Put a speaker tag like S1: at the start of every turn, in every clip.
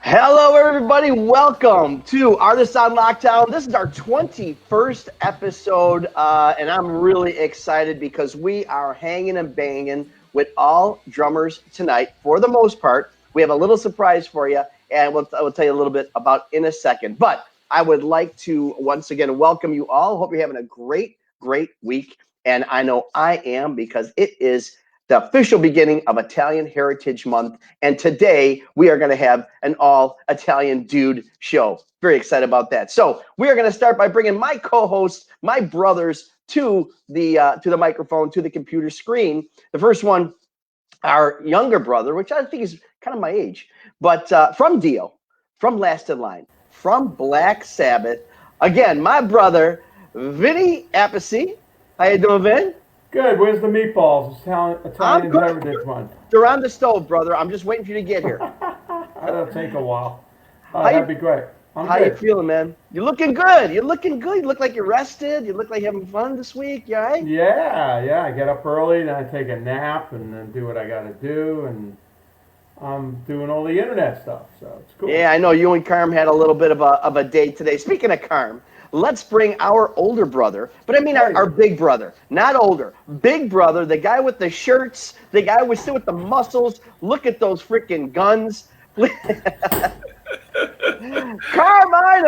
S1: Hello, everybody. Welcome to Artists on Lockdown. This is our 21st episode, and I'm really excited because we are hanging and banging with all drummers tonight. For the most part, we have a little surprise for you, and I will tell you a little bit about in a second. But I would like to once again welcome you all. Hope you're having a great week, and I know I am because it is the official beginning of Italian Heritage Month. And today we are going to have an all Italian dude show. Very excited about that. So we are going to start by bringing my co-hosts, my brothers, to the microphone, to the computer screen. The first one, our younger brother, which I think is kind of my age, but from Dio, from Last in Line, from Black Sabbath. Again, my brother, Vinny Appice. How you doing, Vin?
S2: Good. Where's the meatballs? Italian Heritage Month.
S1: They're on the stove, brother. I'm just waiting for you to get here.
S2: That'll take a while. That'd be great.
S1: How you feeling, man? You're looking good. You look like you're rested. You look like you're having fun this week. You all right?
S2: Yeah. I get up early, then I take a nap, and then do what I got to do, and I'm doing all the internet stuff, so it's cool.
S1: Yeah, I know you and Carm had a little bit of a day today. Speaking of Carm, let's bring our older brother, but I mean our big brother, not older, big brother, the guy with the shirts, the guy with the muscles. Look at those freaking guns. Carmine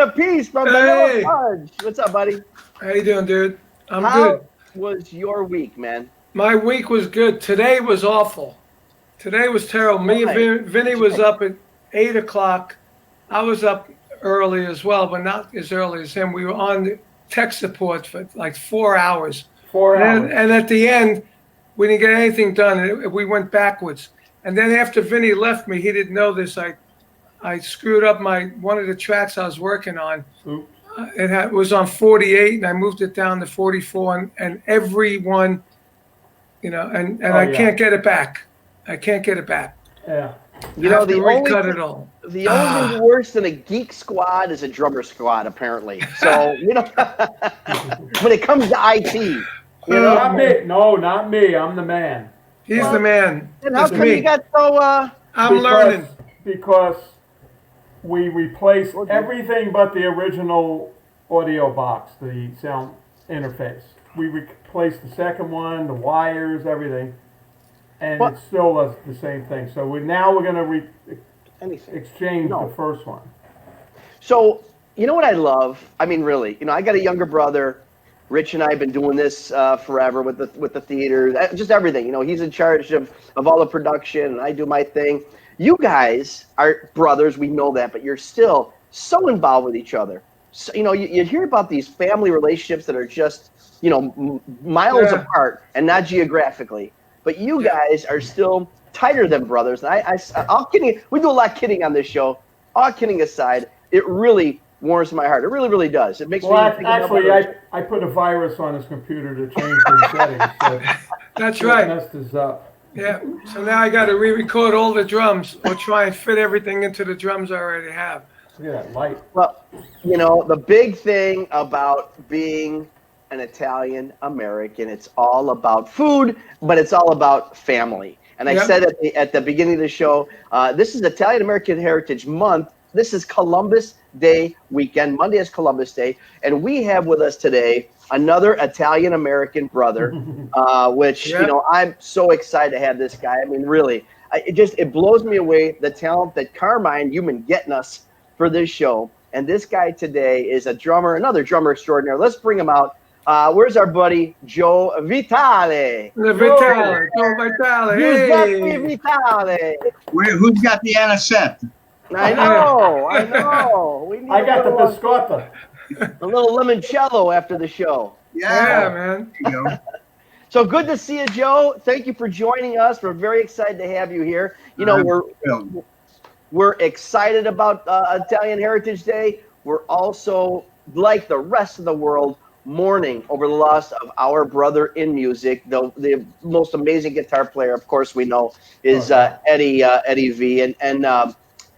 S1: Appice from Vanilla Fudge. What's up, buddy?
S3: How you doing, dude? I'm good.
S1: How was your week, man?
S3: My week was good. Today was awful. Today was terrible. Me and Vinny was up at 8 o'clock. I was up early as well, but not as early as him. We were on the tech support for like 4 hours.
S2: 4 hours.
S3: And at the end, we didn't get anything done. We went backwards. And then after Vinny left me, he didn't know this. I screwed up one of the tracks I was working on.
S2: Oops.
S3: It was on 48, and I moved it down to 44, and everyone, I can't get it back. I can't get it back.
S2: Yeah.
S1: You know,
S3: the only
S1: thing worse than a geek squad is a drummer squad, apparently. So, when it comes to IT,
S2: Not me. No, not me. I'm the man.
S3: He's the man.
S1: And how come you got so,
S3: I'm learning.
S2: Because we replaced everything but the original audio box, the sound interface. We replaced the second one, the wires, everything. And it still does the same thing. So we're going to exchange the first one.
S1: So, you know what I love? I mean, really, I got a younger brother. Rich and I have been doing this forever with the theater, just everything. He's in charge of all the production, and I do my thing. You guys are brothers, we know that, but you're still so involved with each other. So, you hear about these family relationships that are just, miles apart and not geographically. But you guys are still tighter than brothers. And all kidding, we do a lot of kidding on this show. All kidding aside, it really warms my heart. It really, really does. It makes me think
S2: actually, I put a virus on his computer to change the settings. So
S3: that's right.
S2: Messed us up.
S3: Yeah. So now I got to re-record all the drums or try and fit everything into the drums I already have.
S2: Look at that light.
S1: Well, the big thing about being an Italian American, it's all about food, but it's all about family. And I said at the beginning of the show, this is Italian American Heritage Month. This is Columbus Day weekend. Monday is Columbus Day, and we have with us today another Italian American brother, which I'm so excited to have this guy. I mean, really, it blows me away the talent that Carmine, you've been getting us for this show. And this guy today is another drummer extraordinaire. Let's bring him out. Where's our buddy Joe Vitale?
S3: Vitale. Hey.
S1: Vitale.
S4: Who's got the anisette?
S1: I know.
S2: I got the biscotta.
S1: A little limoncello after the show.
S3: Yeah, man.
S4: You know.
S1: So good to see you, Joe. Thank you for joining us. We're very excited to have you here. We're excited about Italian Heritage Day. We're also, like the rest of the world, mourning over the loss of our brother in music. The most amazing guitar player, of course, we know is Eddie V. And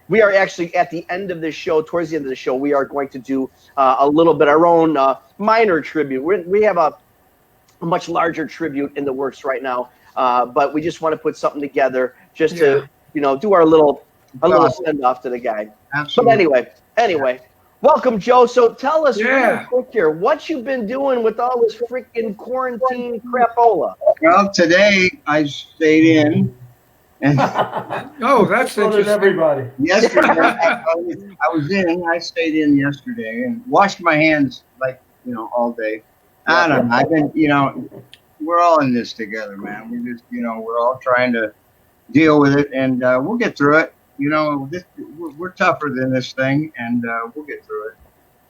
S1: we are actually at the end of this show, towards the end of the show, we are going to do a little bit our own minor tribute. We have a much larger tribute in the works right now, but we just want to put something together just to, do our little A little send off to the guy.
S4: Absolutely.
S1: But anyway, welcome, Joe. So tell us real
S3: Yeah.
S1: quick here, what you been doing with all this freaking quarantine crapola?
S4: Well, today I stayed in, and
S3: Oh, that's
S2: So did
S3: interesting.
S2: everybody.
S4: yesterday I stayed in yesterday and washed my hands all day. I don't know. I've been, we're all in this together, man. We just, we're all trying to deal with it, and we'll get through it. We're tougher than this thing, and we'll get through it.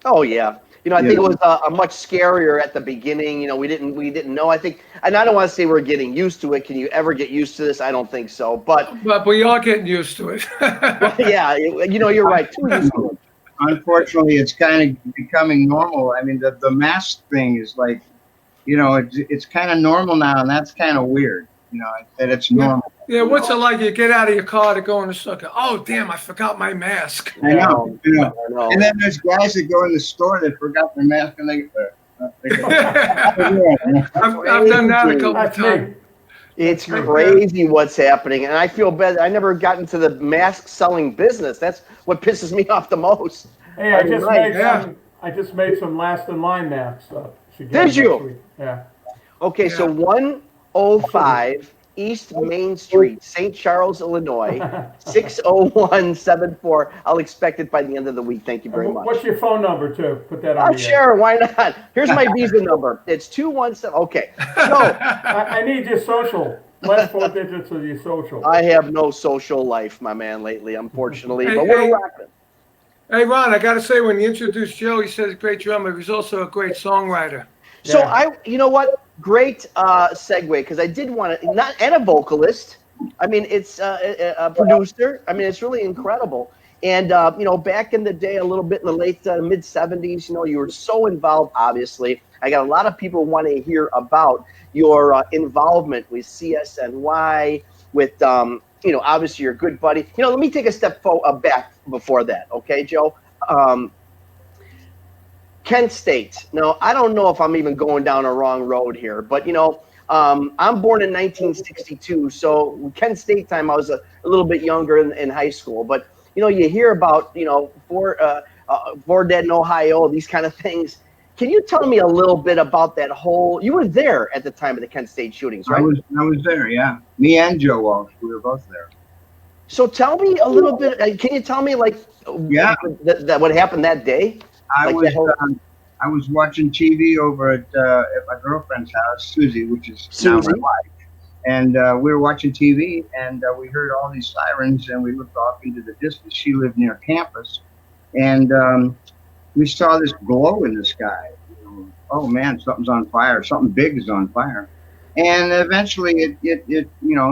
S1: Oh yeah, I think it was a much scarier at the beginning. We didn't know. I think, and I don't want to say we're getting used to it. Can you ever get used to this? I don't think so. But
S3: we are getting used to it.
S1: yeah, you're right. Too used to it.
S4: Unfortunately, it's kind of becoming normal. I mean, the mask thing is like, it's kind of normal now, and that's kind of weird. That it's normal.
S3: Yeah, what's it like? You get out of your car to go in the store. Oh, damn! I forgot my mask.
S4: I know.
S1: I know.
S4: And then there's guys that go in the store that forgot their mask, and they
S3: I've done that a couple of times.
S1: It's crazy what's happening, and I feel bad. I never got into the mask selling business. That's what pisses me off the most.
S2: Hey, I just made some last in line masks.
S1: Did you?
S2: Yeah.
S1: Okay, so 105 East Main Street, St. Charles, Illinois, 60174. I'll expect it by the end of the week. Thank you very much.
S2: What's your phone number, too? Put that on the
S1: Sure, why not? Here's my Visa number. It's 217. Okay, so
S2: I need your social. Last 4 digits of your social.
S1: I have no social life, my man, lately, unfortunately,
S3: Hey,
S1: but we're
S3: hey.
S1: rocking.
S3: Hey, Ron, I got to say, when you introduced Joe, he said he's a great drummer. He's also a great songwriter.
S1: So
S2: Yeah.
S1: you know what? Great segue, because I did want to, and a vocalist. I mean, it's a producer. I mean, it's really incredible. And, back in the day, a little bit in the late mid 70s, you were so involved, obviously. I got a lot of people want to hear about your involvement with CSNY, with, obviously your good buddy. Let me take a step back before that, okay, Joe? Kent State. Now, I don't know if I'm even going down a wrong road here, but, I'm born in 1962, so Kent State time, I was a little bit younger in high school. But, you hear about, Four Dead in Ohio, these kind of things. Can you tell me a little bit about that whole – you were there at the time of the Kent State shootings, right?
S4: I was there, yeah. Me and Joe Walsh, we were both there.
S1: So tell me a little bit – can you tell me, what happened that day?
S4: I was watching TV over at my girlfriend's house, Susie, which is now my wife. And we were watching TV, and we heard all these sirens, and we looked off into the distance. She lived near campus, and we saw this glow in the sky. Oh man, something's on fire! Something big is on fire. And eventually, it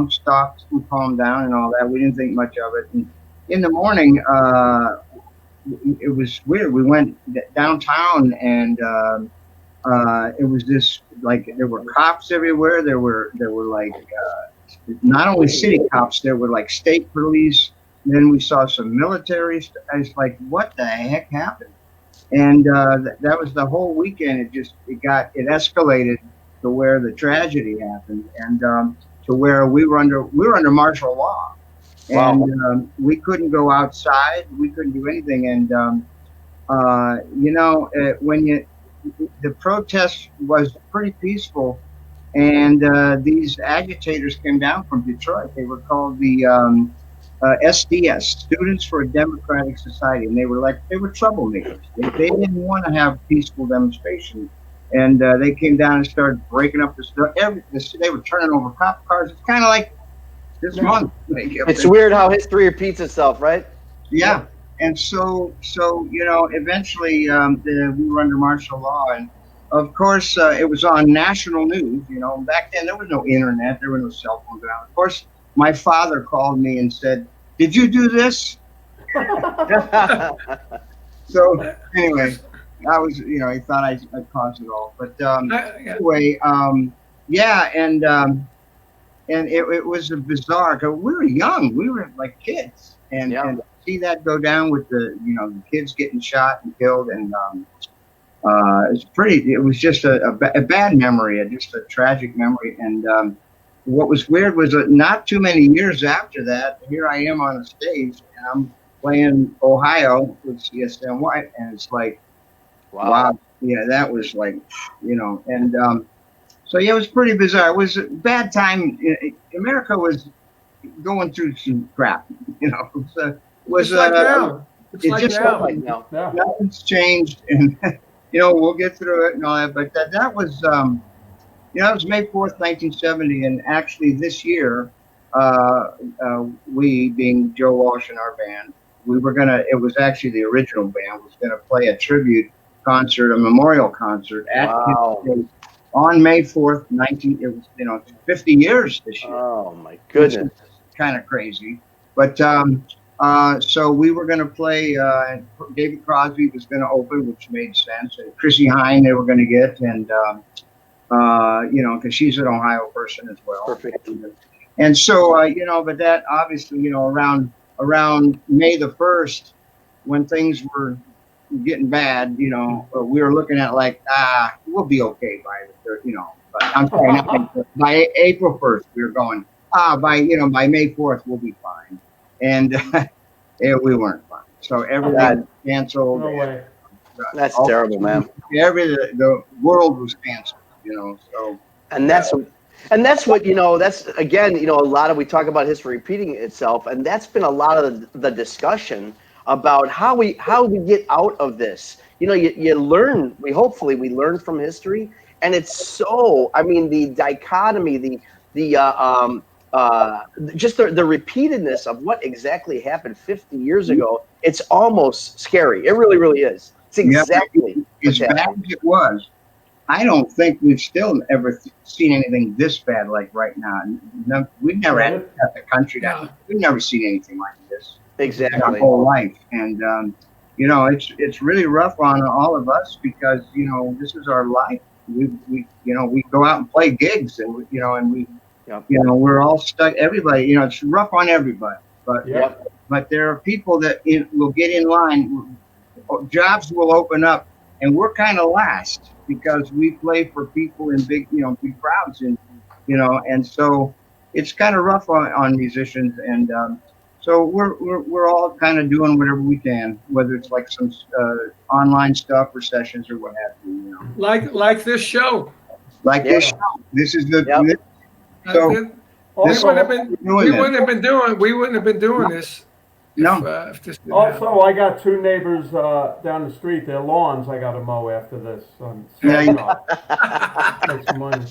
S4: stopped and calmed down and all that. We didn't think much of it. And in the morning, it was weird. We went downtown, and it was this, there were cops everywhere. There were not only city cops, there were state police. Then we saw some military. I was like, what the heck happened? And that was the whole weekend. It escalated to where the tragedy happened, and to where we were under martial law.
S1: Wow.
S4: And we couldn't go outside. We couldn't do anything. And the protest was pretty peaceful, and these agitators came down from Detroit. They were called the SDS, Students for a Democratic Society, and they were troublemakers. They didn't want to have peaceful demonstrations, and they came down and started breaking up the stuff. They were turning over cop cars. It's kind of like this month.
S1: It's weird how history repeats itself, right?
S4: Yeah. And so eventually we were under martial law, and of course it was on national news. Back then there was no internet, there were no cell phones around. Of course, my father called me and said, "Did you do this?" So anyway, I was, he thought I caused it all. But anyway, and it was a bizarre, because we were young, we were like kids, and see that go down with the kids getting shot and killed, and it was just a bad memory, just a tragic memory. And what was weird was that not too many years after that, here I am on a stage and I'm playing Ohio with CSNY, and it's like, wow, yeah, that was like, and so yeah, it was pretty bizarre. It was a bad time. America was going through some crap, It was
S3: It's like now. It's like
S4: just
S3: now.
S1: Like now.
S2: Yeah.
S4: nothing's changed, and we'll get through it and all that. But that was, that was May 4th, 1970, and actually this year, we, being Joe Walsh and our band, it was actually the original band, was gonna play a tribute concert, a memorial concert at on May 4th, it was 50 years this year.
S1: Oh my goodness.
S4: Kind of crazy. But so we were going to play, David Crosby was going to open, which made sense, and Chrissy Hine they were going to get, and because she's an Ohio person as well.
S1: Perfect.
S4: And so but that obviously around May the 1st, when things were getting bad, we were looking at like, we'll be okay by but I'm sorry, by April 1st we were going, by May 4th we'll be fine, and we weren't fine. So everything canceled.
S2: No way.
S1: That's terrible, man.
S4: The world was canceled, So.
S1: And that's what, that's again, a lot of, we talk about history repeating itself, and that's been a lot of the discussion about how we get out of this. You learn, hopefully we learn from history, and it's so, the dichotomy, just the repeatedness of what exactly happened 50 years ago, it's almost scary. It really, really is. It's exactly
S4: as bad as it was. I don't think we've still ever seen anything this bad like right now. No, we've never had the country down. We've never seen anything like this.
S1: Exactly.
S4: Our whole life, and it's really rough on all of us because this is our life. We go out and play gigs, and we're all stuck. Everybody, it's rough on everybody. But there are people that will get in line. Jobs will open up, and we're kind of last because we play for people in big crowds, and so it's kind of rough on musicians, and so we're all kind of doing whatever we can, whether it's like some online stuff or sessions or what have you.
S3: Like this show.
S4: Like this show. This is the. So
S3: we wouldn't have been doing this. If this didn't happen.
S2: Also, I got two neighbors down the street. Their lawns I got to mow after this. Make some money.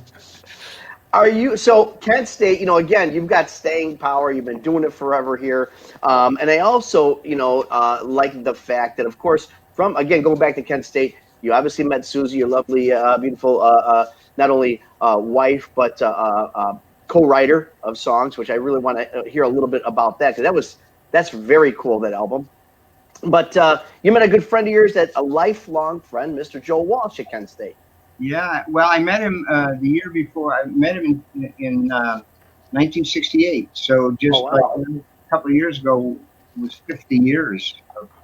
S1: Are you, so Kent State, again, you've got staying power. You've been doing it forever here. And I also, like the fact that, of course, going back to Kent State, you obviously met Susie, your lovely, beautiful, not only wife, but co-writer of songs, which I really want to hear a little bit about that, because that's very cool, that album. But you met a good friend of yours, a lifelong friend, Mr. Joe Walsh at Kent State.
S4: Yeah, well, I met him the year before. I met him in 1968. So just a couple of years ago was 50 years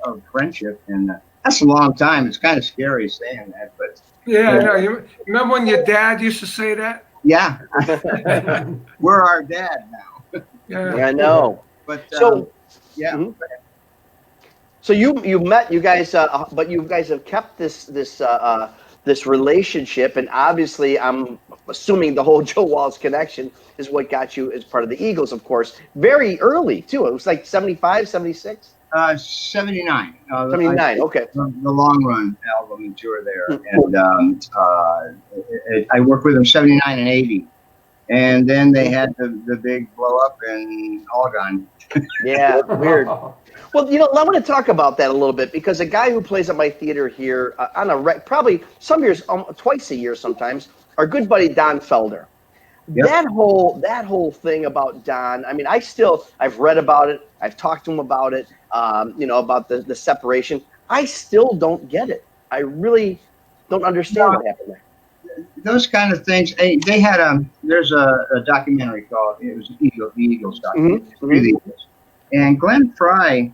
S4: of friendship, and that's a long time. It's kind of scary saying that, but
S3: yeah, I know. You remember when your dad used to say that?
S4: Yeah, we're our dad now.
S1: Yeah, I know.
S4: But
S1: so
S4: yeah.
S1: Mm-hmm. So you met, you guys, but you guys have kept this relationship, and obviously I'm assuming the whole Joe Walsh connection is what got you as part of the Eagles, of course, very early too. It was like 75, 76?
S4: 79.
S1: 79, okay.
S4: The Long Run album and tour there. And I worked with them 79 and 80. And then they had the big blow up and all gone.
S1: Yeah, weird. Well, I want to talk about that a little bit, because a guy who plays at my theater here on probably some years, twice a year sometimes, our good buddy Don Felder. Yep. That whole thing about Don. I mean, I've read about it. I've talked to him about it. About the separation. I still don't get it. I really don't understand what happened there.
S4: Those kind of things. They had there's a documentary called, it was the Eagles documentary.
S1: Mm-hmm.
S4: Really Eagles. And Glenn Fry,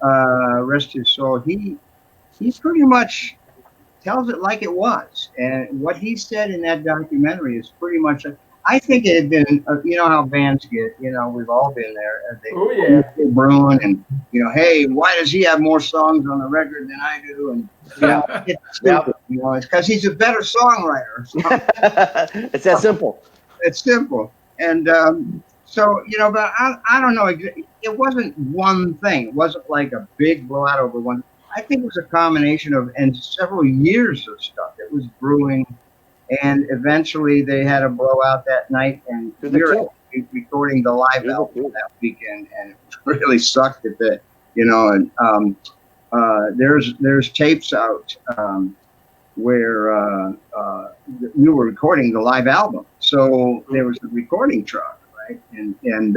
S4: rest his soul, he pretty much tells it like it was. And what he said in that documentary is pretty much, I think it had been, you know how bands get, you know, we've all been there.
S2: Oh, yeah.
S4: Brewing and, you know, hey, why does he have more songs on the record than I do? And, you know, it's stupid, you know, it's because he's a better songwriter.
S1: It's that simple.
S4: It's simple. And so, you know, but I don't know. It wasn't one thing. It wasn't like a big blowout over one. I think it was a combination of, and several years of stuff. It was brewing. And eventually they had a blowout that night, and we were recording the live album that weekend, and it really sucked a bit, you know. And there's tapes out where we were recording the live album, so there was a recording truck, right? And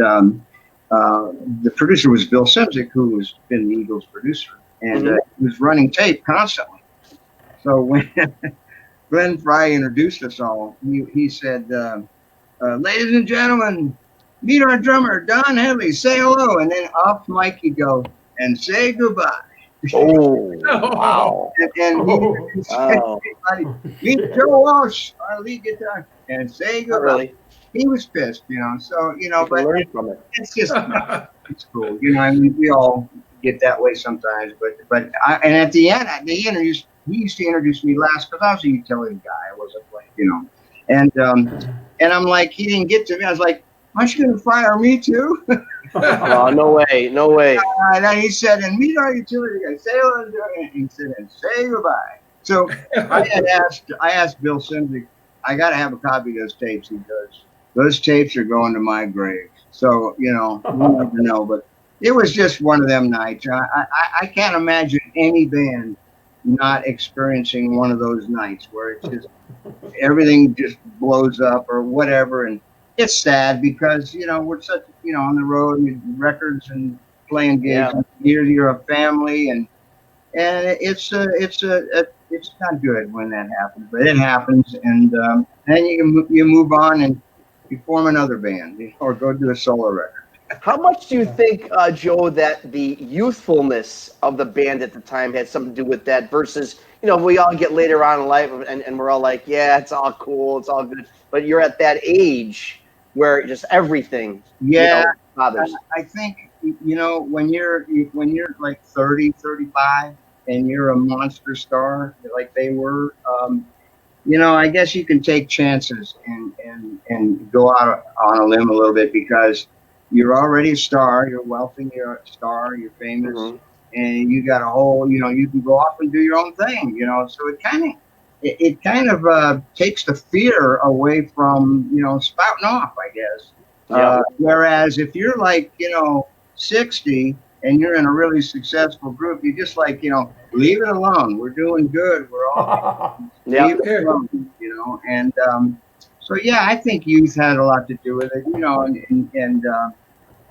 S4: the producer was Bill Simzik, who has been the Eagles producer, and he was running tape constantly. So when Glenn Fry introduced us all, he said, ladies and gentlemen, meet our drummer, Don Headley, say hello. And then off mic he'd go, and say goodbye.
S1: Oh, wow.
S4: And he introduced everybody, meet Joe Walsh, our lead guitar, and say goodbye. Really? He was pissed, you know, so, you know, but it's just, it's cool. You know, I mean, we all get that way sometimes, but and at the end, he used to introduce me last because I was a utility guy. I wasn't like, you know, and I'm like, he didn't get to me. I was like, aren't you going to fire me too?
S1: Oh, no way, no way.
S4: And then he said, and meet our utility guy. Say hello, and he said, and say goodbye. So I asked Bill Simzik, I got to have a copy of those tapes. He goes, those tapes are going to my grave. So, you know, we'll never know. But it was just one of them nights. I can't imagine any band not experiencing one of those nights where it's just everything just blows up or whatever. And it's sad because, you know, we're such, you know, on the road and records and playing gigs. Yeah. You're a family, and it's not good when that happens, but it happens. And then you move on and you form another band or go do a solo record.
S1: How much do you think, Joe, that the youthfulness of the band at the time had something to do with that versus, you know, we all get later on in life and we're all like, yeah, it's all cool, it's all good. But you're at that age where just everything, bothers.
S4: I think, you know, when you're like 30, 35 and you're a monster star like they were, you know, I guess you can take chances and go out on a limb a little bit because you're already a star, you're wealthy, you're a star, you're famous, and you got a whole, you know, you can go off and do your own thing, you know, so it kind of takes the fear away from, you know, spouting off, I guess. Yeah. Whereas if you're like, you know, 60 and you're in a really successful group, you just like, you know, leave it alone. We're doing good. We're all leave it alone, you know, and so, yeah, I think youth had a lot to do with it, you know, and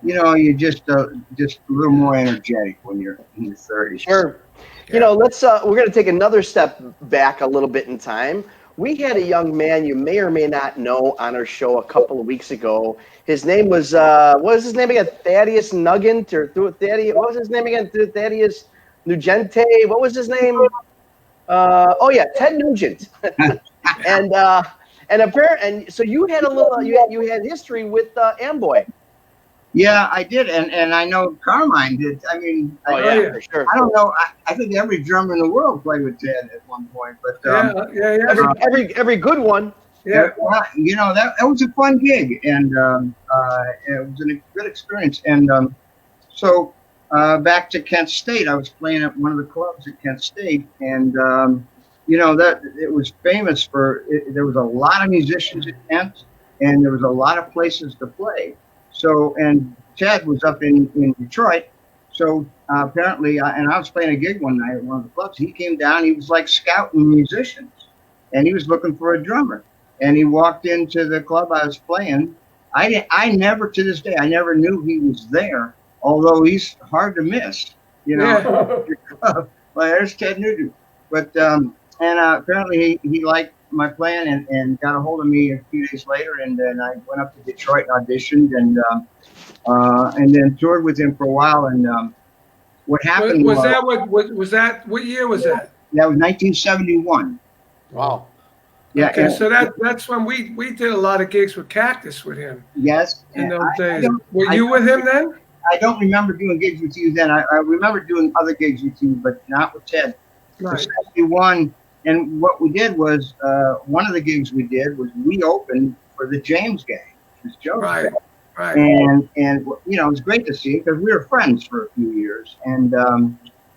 S4: you know, you're just a little more energetic when you're in your 30s.
S1: Sure. Yeah. You know, we're going to take another step back a little bit in time. We had a young man you may or may not know on our show a couple of weeks ago. His name was, what was his name again? Thaddeus Nugent what was his name again? Thaddeus Nugente? What was his name? Ted Nugent. And so you had you had history with Amboy.
S4: Yeah, I did, and I know Carmine did. I mean,
S1: for sure.
S4: I don't know. I think every drummer in the world played with Ted at one point, but
S1: every good one.
S4: Yeah, you know that was a fun gig, and it was a good experience. And so back to Kent State, I was playing at one of the clubs at Kent State, and you know that it was famous for. There was a lot of musicians at Kent, and there was a lot of places to play. So, and Ted was up in Detroit. So apparently, and I was playing a gig one night at one of the clubs. He came down. He was like scouting musicians, and he was looking for a drummer. And he walked into the club I was playing. I never, to this day, I never knew he was there. Although he's hard to miss, you know. Well, there's Ted Nugent. But apparently he liked my plan and got a hold of me a few days later, and then I went up to Detroit and auditioned, and then toured with him for a while. And what happened
S3: what year was that?
S4: That was 1971.
S1: Wow.
S4: Yeah.
S3: Okay, so that's when we did a lot of gigs with Cactus with him
S4: Yes.
S3: in those
S4: I
S3: days.
S4: don't-
S3: Were
S4: I
S3: you with
S4: don't-
S3: him then?
S4: I don't remember doing gigs with you then. I remember doing other gigs with you, but not with Ted.
S3: Right.
S4: For 71, and what we did was, one of the gigs we did was we opened for the James Gang, which was Joe's
S3: Right.
S4: band.
S3: Right.
S4: And you know, it was great to see because we were friends for a few years. And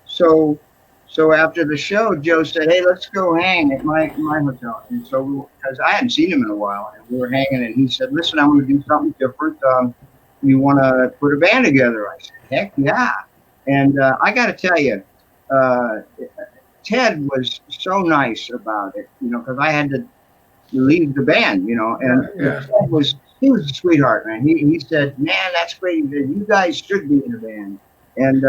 S4: so after the show, Joe said, "Hey, let's go hang at my hotel." And so because I hadn't seen him in a while, and we were hanging, and he said, "Listen, I'm going to do something different. You want to put a band together?" I said, "Heck yeah!" And I got to tell you, Ted was so nice about it, you know, because I had to leave the band, you know, and
S3: Yeah.
S4: he was a sweetheart, man. He said, "Man, that's great. You guys should be in a band." And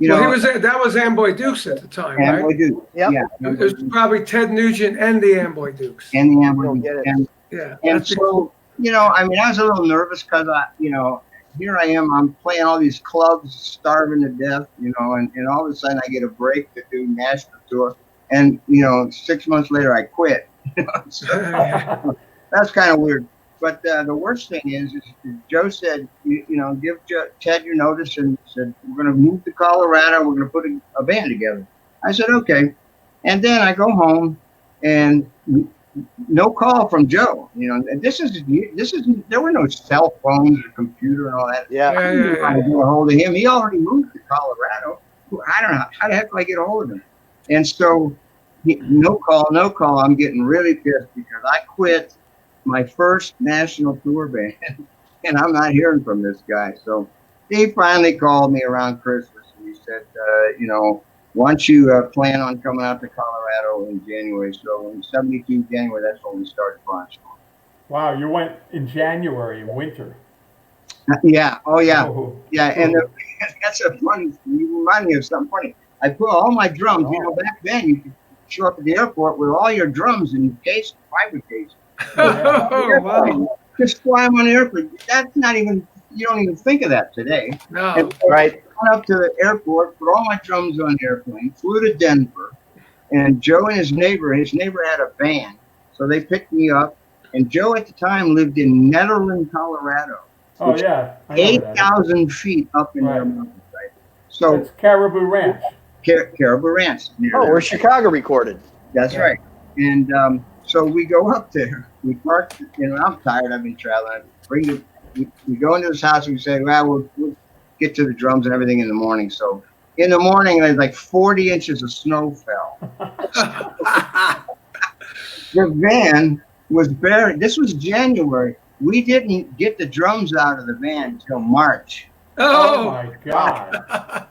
S4: you
S3: Well,
S4: know,
S3: that was Amboy Dukes at the time,
S4: and we
S3: right?
S4: do,
S1: Yep.
S4: yeah,
S3: It was probably Ted Nugent and the Amboy Dukes.
S4: and the
S1: Don't
S4: Amber,
S1: get it.
S3: Yeah.
S4: and
S3: that's the-
S4: so you know, I mean, I was a little nervous because you know, here I am, I'm playing all these clubs, starving to death, you know, and all of a sudden I get a break to do national tour, and you know, 6 months later I quit. So, that's kind of weird. But the worst thing is Joe said, you know, give Ted your notice, and said, "We're going to move to Colorado. We're going to put a band together." I said, "Okay." And then I go home, and no call from Joe. You know, and this is there were no cell phones or computer and all that.
S1: Yeah.
S3: Yeah,
S4: I didn't know how to get a hold of him. He already moved to Colorado. I don't know how the heck do I get a hold of him. And so no call. I'm getting really pissed because I quit my first national tour band, and I'm not hearing from this guy. So he finally called me around Christmas, and he said, you know, "Why don't you plan on coming out to Colorado in January?" So in '72 January, that's when we started Barnstorm.
S2: Wow, you went in January, in winter.
S4: Yeah. Oh yeah.
S2: Oh.
S4: Yeah. And that's a funny. You remind me of something funny. I put all my drums. You know, back then you could show up at the airport with all your drums in case, fiber case.
S3: Oh, wow.
S4: Just fly them on the airplane. That's not even. You don't even think of that today.
S3: No.
S4: And so
S1: Right.
S4: I went up to the airport, put all my drums on the airplane, flew to Denver, and Joe and his neighbor had a van, so they picked me up. And Joe at the time lived in Netherland, Colorado.
S2: Oh yeah, I know that.
S4: 8,000 feet up in their
S2: Right.
S4: mountains, right? So
S2: It's Caribou Ranch.
S4: Caribou Ranch. Near
S1: Oh,
S4: there.
S1: where Chicago recorded.
S4: That's
S2: Yeah.
S4: right. And so we go up there. We park. You know, I'm tired. I've been traveling. We go into his house and we say, "Well, we'll get to the drums and everything in the morning." So in the morning, there's like 40 inches of snow fell. The van was buried. This was January. We didn't get the drums out of the van until March.
S2: Oh
S3: Oh,
S2: my God.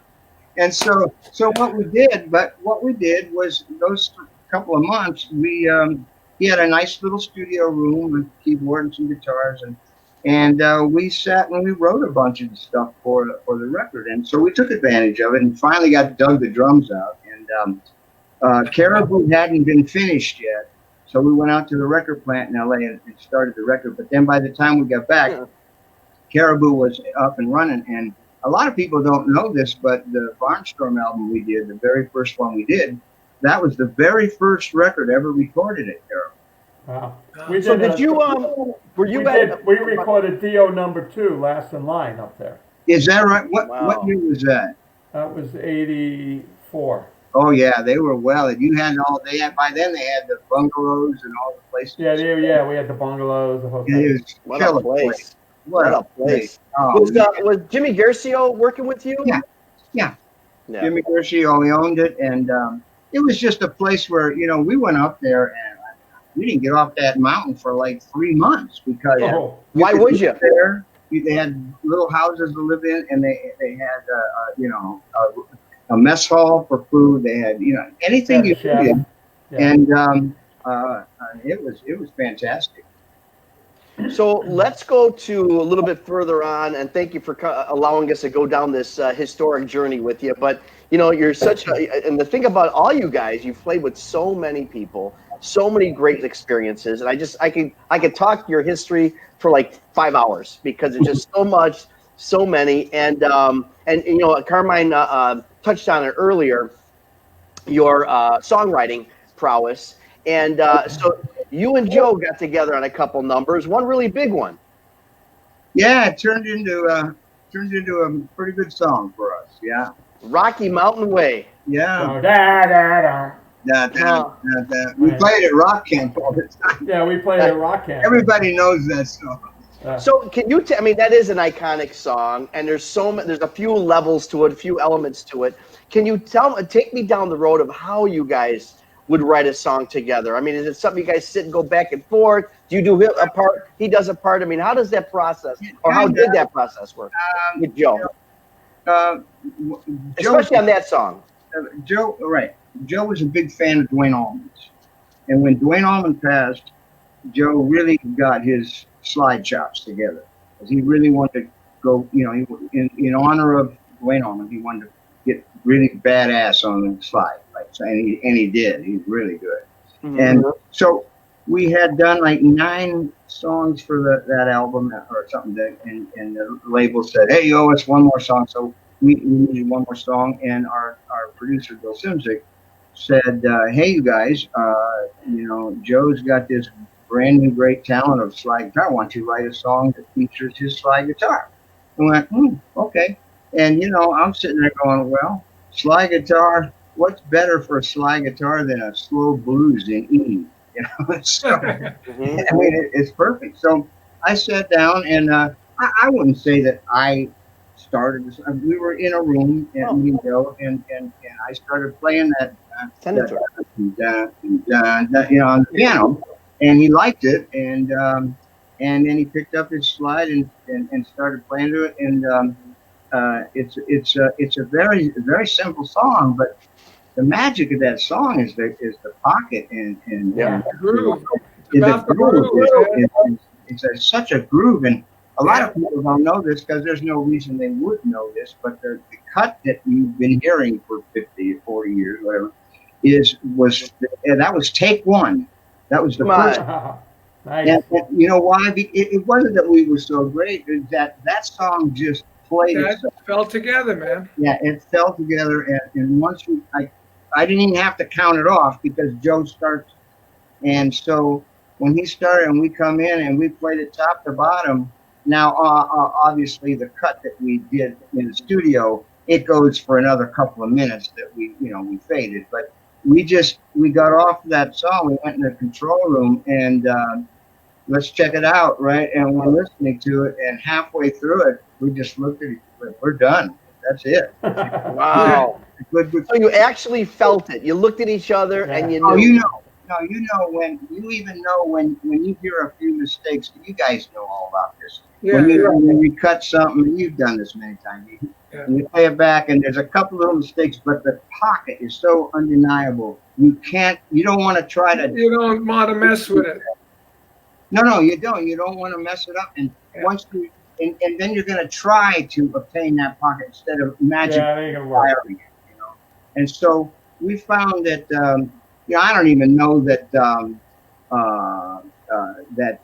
S4: And so what we did was those couple of months, he had a nice little studio room with keyboard and some guitars, and we sat and we wrote a bunch of stuff for the record. And so we took advantage of it and finally dug the drums out. And Caribou hadn't been finished yet, so we went out to the record plant in LA and started the record. But then by the time we got back, Caribou was up and running. And a lot of people don't know this, but the Barnstorm album we did, the very first one we did, that was the very first record ever recorded at Caribou.
S2: Wow.
S1: So did you
S2: We recorded DO #2, Last in Line, up there.
S4: Is that right? What
S1: Wow.
S4: year was that?
S2: That was 84.
S4: Oh yeah, they were well. And you had by then they had the bungalows and all the places.
S2: Yeah, we had the bungalows, the hotel.
S4: It was
S1: What
S4: killer
S1: a place.
S4: What
S1: What a place.
S4: Oh,
S1: Was Jimmy Garcio working with you?
S4: Yeah.
S1: Yeah.
S4: Jimmy Garcia, he owned it, and it was just a place where, you know, we went up there and we didn't get off that mountain for like 3 months because
S2: Oh,
S1: Why
S4: could
S1: would
S4: live
S1: you?
S4: There, they had little houses to live in, and they had you know, a mess hall for food. They had, you know, anything
S2: Yeah,
S4: you
S2: the chef.
S4: needed,
S2: yeah.
S4: and it was fantastic.
S1: So let's go to a little bit further on, and thank you for allowing us to go down this historic journey with you. But you know, you're and the thing about all you guys, you've played with so many people, so many great experiences, and I could talk your history for like 5 hours because it's just so much, so many, and you know, Carmine touched on it earlier, your songwriting prowess, and so You and Joe got together on a couple numbers, one really big one.
S4: Yeah, it turned into a pretty good song for us. Yeah.
S1: Rocky Mountain Way.
S4: Yeah.
S2: Oh, da, da, da.
S4: We played at Rock Camp all the time.
S2: Yeah, we played at Rock Camp.
S4: Everybody knows that song.
S1: So can you I mean, that is an iconic song, and there's a few levels to it, a few elements to it. Can you take me down the road of how you guys would write a song together? I mean, is it something you guys sit and go back and forth? Do you do a part, he does a part? I mean, how does that process, or how did that process work with Joe? Especially on that song.
S4: Joe was a big fan of Duane Allman's. And when Duane Allman passed, Joe really got his slide chops together. Because he really wanted to go, in honor of Duane Allman, he wanted to get really badass on the slide. And he did. He's really good. Mm-hmm. And so we had done like 9 songs for that album or something. And the label said, hey, you owe us one more song. So we needed one more song. And our producer, Bill Simzik, said, hey, you guys, Joe's got this brand new great talent of slide guitar. Why don't you write a song that features his slide guitar? And we went, okay. And, I'm sitting there going, well, slide guitar, what's better for a slide guitar than a slow blues in E? So, I mean, it's perfect. So I sat down, and I wouldn't say that I started this. We were in a room, and and I started playing that on the piano, and he liked it, and then he picked up his slide and started playing to it, and it's a very simple song, but the magic of that song is the pocket and
S3: the groove.
S4: It's such a groove, and a lot of people don't know this because there's no reason they would know this, but the cut that you've been hearing for 50 or 40 years, whatever, that was take one. That was the first.
S2: Nice.
S4: And you know why? It wasn't that we were so great. It was that song just played.
S3: It fell together, man.
S4: Yeah, it fell together, and once I didn't even have to count it off because Joe starts, and so when he started and we come in and we played it top to bottom. Now, obviously, the cut that we did in the studio, it goes for another couple of minutes that we faded. But we got off that song. We went in the control room and let's check it out, right? And we're listening to it, and halfway through it, we just looked at each other. We're done. That's it.
S1: Wow.
S4: Good.
S1: So you actually felt it. You looked at each other and you knew.
S4: Oh, you know. No, when you hear a few mistakes, you guys know all about this.
S3: Yeah,
S4: when you cut something, and you've done this many times, you play it back, and there's a couple little mistakes, but the pocket is so undeniable. You don't want to try to.
S3: You don't want to mess with it.
S4: No, you don't. You don't want to mess it up, and once you, and then you're going to try to obtain that pocket instead of magically firing it. And so we found that. I don't even know that that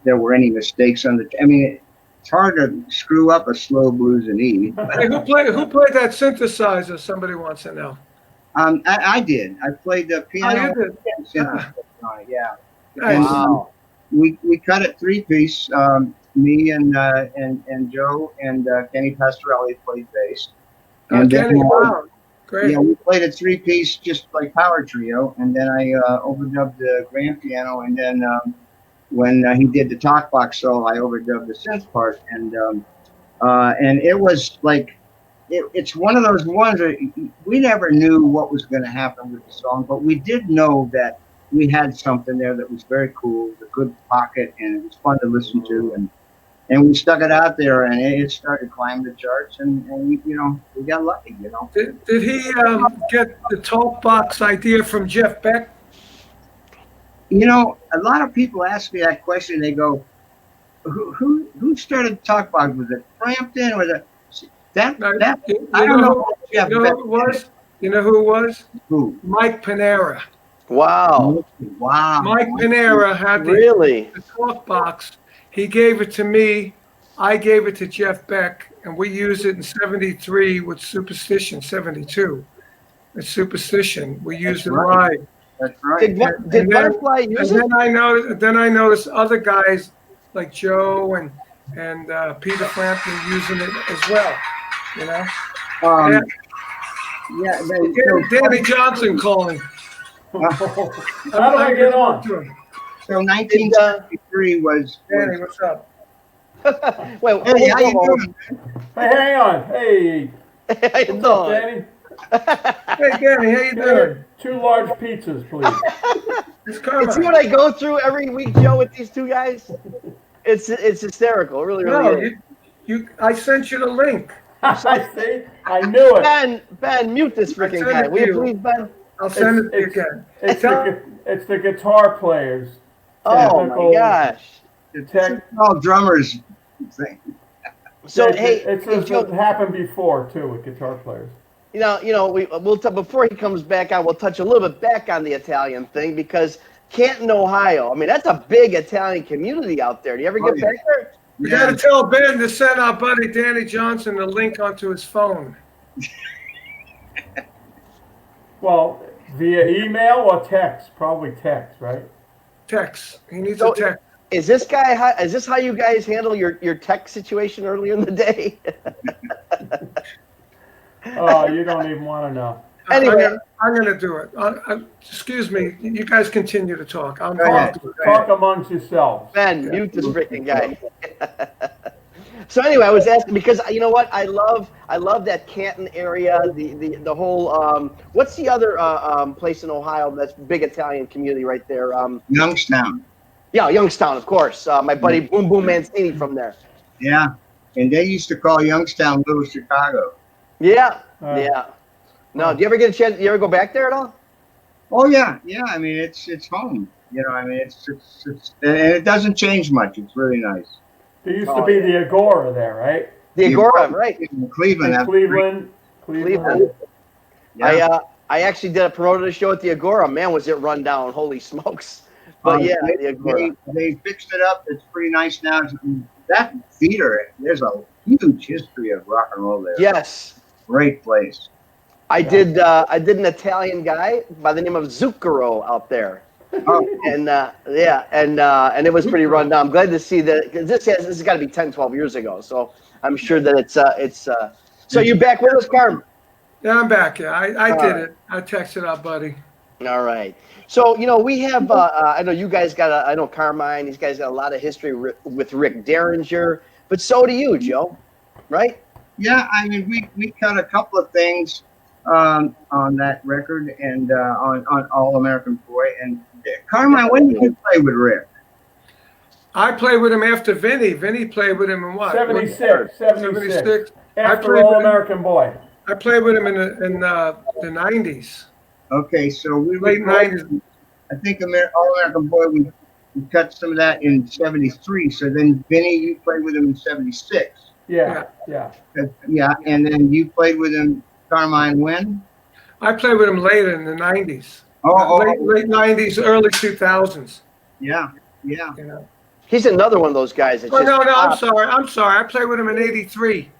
S4: there were any mistakes on the. I mean, it's hard to screw up a slow blues in E.
S3: Hey, who played that synthesizer? Somebody wants to know.
S4: I did. I played the piano.
S3: Oh, you did?
S4: And synthesizer. Yeah.
S3: Nice.
S4: Wow. We cut it 3-piece. Me and Joe and Kenny Pastorelli played bass. And
S3: Kenny, wow. Great.
S4: Yeah, we played a 3-piece, just like power trio, and then I overdubbed the grand piano, and then when he did the talk box solo, I overdubbed the synth part, and it was like it's one of those ones that we never knew what was going to happen with the song, but we did know that we had something there that was very cool, a good pocket, and it was fun to listen to, and we stuck it out there, and it started climbing the charts, and we got lucky,
S3: Did he get the talk box idea from Jeff Beck?
S4: A lot of people ask me that question. They go, "Who started talk box? Was it Frampton? Was it that? I don't know.
S3: You know who it was? You know who it was?
S4: Who?
S3: Mike Panera.
S1: Wow.
S3: Mike Panera had the talk box. He gave it to me. I gave it to Jeff Beck, and we used it in '73 with Superstition. '72 with Superstition. We used it live.
S4: That's right.
S1: Did
S3: And
S1: Butterfly use it?
S3: Then I noticed other guys like Joe and Peter Frampton using it as well. You know.
S4: Um,
S3: Yeah.
S4: yeah.
S3: Danny Johnson calling.
S2: How do I get on?
S4: So 1973 was.
S3: Danny, what's up?
S1: Wait,
S4: Hey, how you doing?
S2: Hey, hang on. Hey,
S1: How you
S2: what's up,
S1: doing?
S2: Danny?
S3: Hey, Danny, how you doing?
S2: 2 large pizzas, please.
S3: It's
S1: You
S3: Carmine.
S1: see what I go through every week, Joe, with these two guys? It's hysterical. It really, really is.
S3: I sent you the link.
S2: I see. I knew it.
S1: Ben, mute this freaking
S3: sent
S1: guy.
S3: it
S1: Will
S3: to
S1: you
S3: you.
S1: please, Ben?
S3: I'll send it to you again.
S2: It's the guitar players.
S1: Oh my gosh.
S2: Tech,
S4: All drummers thing.
S1: So
S2: it's
S1: hey, Joe,
S2: happened before too with guitar players.
S1: before he comes back on, we'll touch a little bit back on the Italian thing because Canton, Ohio. I mean, that's a big Italian community out there. Do you ever get back there?
S3: You got to tell Ben to send our buddy Danny Johnson the link onto his phone.
S2: Well, via email or text? Probably text, right?
S3: Text. He needs a text.
S1: Is this how you guys handle your tech situation earlier in the day?
S2: Oh, you don't even want to know.
S1: Anyway,
S3: I'm going to do it. Excuse me. You guys continue to talk. I'm
S2: Talk amongst yourselves.
S1: Ben, mute this freaking guy. So anyway, I was asking because you know what? I love that Canton area. The whole what's the other place in Ohio that's big Italian community right there?
S4: Youngstown.
S1: Yeah, Youngstown, of course. My buddy Boom Boom Mancini from there.
S4: Yeah, and they used to call Youngstown Little Chicago.
S1: Yeah, yeah. No, do you ever get a chance? Do you ever go back there at all?
S4: Oh yeah. I mean, it's home. You know, I mean, it's and it doesn't change much. It's really nice.
S2: There used to be the Agora there, right?
S1: The Agora, right?
S4: In Cleveland.
S2: Cleveland.
S4: Yeah.
S1: I actually did a promoted show at the Agora. Man, was it run down! Holy smokes! But yeah, the Agora.
S4: They fixed it up. It's pretty nice now. That theater, there's a huge history of rock and roll there.
S1: Yes.
S4: Great place.
S1: I did an Italian guy by the name of Zucchero out there. And it was pretty run down. I'm glad to see that because this has got to be 10, 12 years ago. So I'm sure that it's. So you back with us, Carm?
S3: Yeah, I'm back. Yeah, I did it. I texted our buddy.
S1: All right. So we have. I know you guys got. I know Carmine. These guys got a lot of history with Rick Derringer, but so do you, Joe. Right?
S4: Yeah, I mean we cut a couple of things on that record and on All American Boy and Carmine. When did you play with Rick?
S3: I played with him after Vinny. Vinny played with him in what?
S2: 76.
S3: 76.
S2: After All American Boy.
S3: I played with him in the 90s.
S4: Okay, so we
S3: Late 90s.
S4: I think All American Boy we cut some of that in 73. So then Vinny, you played with him in 76.
S2: Yeah.
S4: Yeah, and then you played with him, Carmine, when?
S3: I played with him later in the 90s. Late 90s, early 2000s.
S4: Yeah.
S3: You know.
S1: He's another one of those guys. That
S3: No, I'm sorry. I played with him in 83. It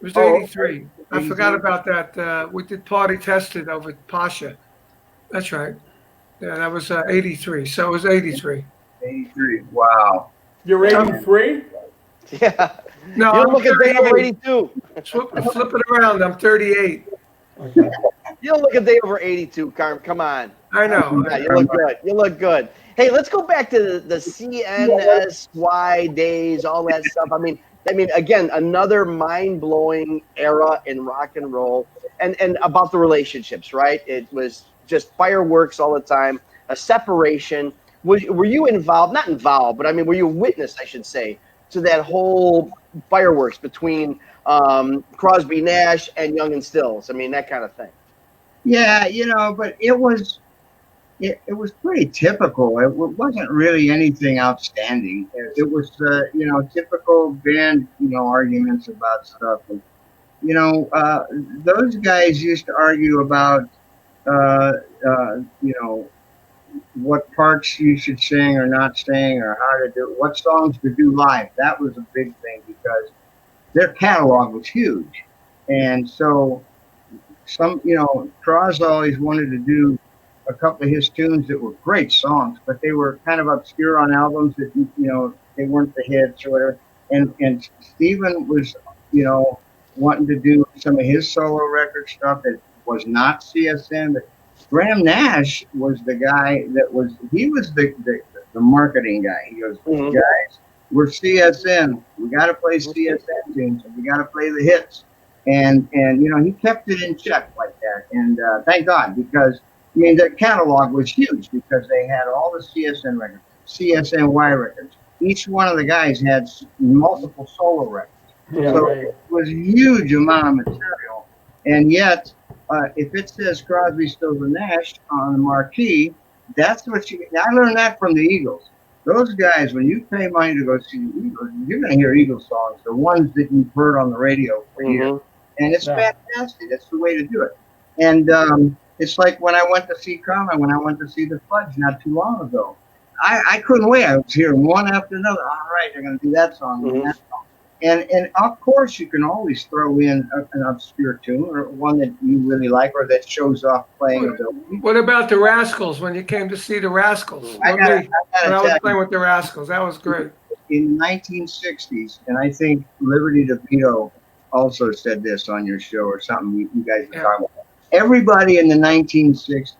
S3: was 83. I forgot about that. We did Party Tested over at Pasha. That's right. Yeah, that was 83. So it was 83.
S4: 83. Wow.
S2: You're 83?
S1: Yeah.
S3: No,
S1: you
S3: I'm
S1: don't look a day over 82.
S3: Flip it around. I'm 38.
S2: Okay.
S1: You don't look a day over 82, Carm. Come on.
S3: I know.
S1: Yeah, you look good. You look good. Hey, let's go back to the CNSY days, all that stuff. I mean, again, another mind-blowing era in rock and roll, and about the relationships, right? It was just fireworks all the time, a separation. Were you involved? Not involved, but I mean, were you a witness, I should say, to that whole fireworks between Crosby, Nash, and Young and Stills? I mean, that kind of thing.
S4: Yeah, but it was pretty typical. It wasn't really anything outstanding. It was, typical band, arguments about stuff. And, those guys used to argue about, what parts you should sing or not sing or how to do what songs to do live. That was a big thing because their catalog was huge. And so Cross always wanted to do a couple of his tunes that were great songs, but they were kind of obscure on albums that, they weren't the hits or whatever. And Stephen was, wanting to do some of his solo record stuff that was not CSN, but Graham Nash was the guy he was the marketing guy. He goes, guys, we're CSN. We got to play CSN tunes. We got to play the hits. And he kept it in check like that. And thank God, because, the catalog was huge because they had all the CSN records, CSNY records. Each one of the guys had multiple solo records.
S2: Yeah,
S4: So
S2: right.
S4: it was a huge amount of material. And yet, if it says Crosby, Stills, and Nash on the marquee, that's what I learned that from the Eagles. Those guys, when you pay money to go see the Eagles, you're going to hear Eagles songs, the ones that you've heard on the radio for years. And it's fantastic. That's the way to do it. And it's like when I went to see Carmine, when I went to see the Fudge not too long ago. I couldn't wait. I was hearing one after another. All right, they're going to do that song and that song. And of course, you can always throw in an obscure tune or one that you really like or that shows off playing.
S3: What about the Rascals when you came to see the Rascals? I was playing with the Rascals. That was great.
S4: In the 1960s, and I think Liberty DeVito also said this on your show or something you guys were talking about. Everybody in the 1960s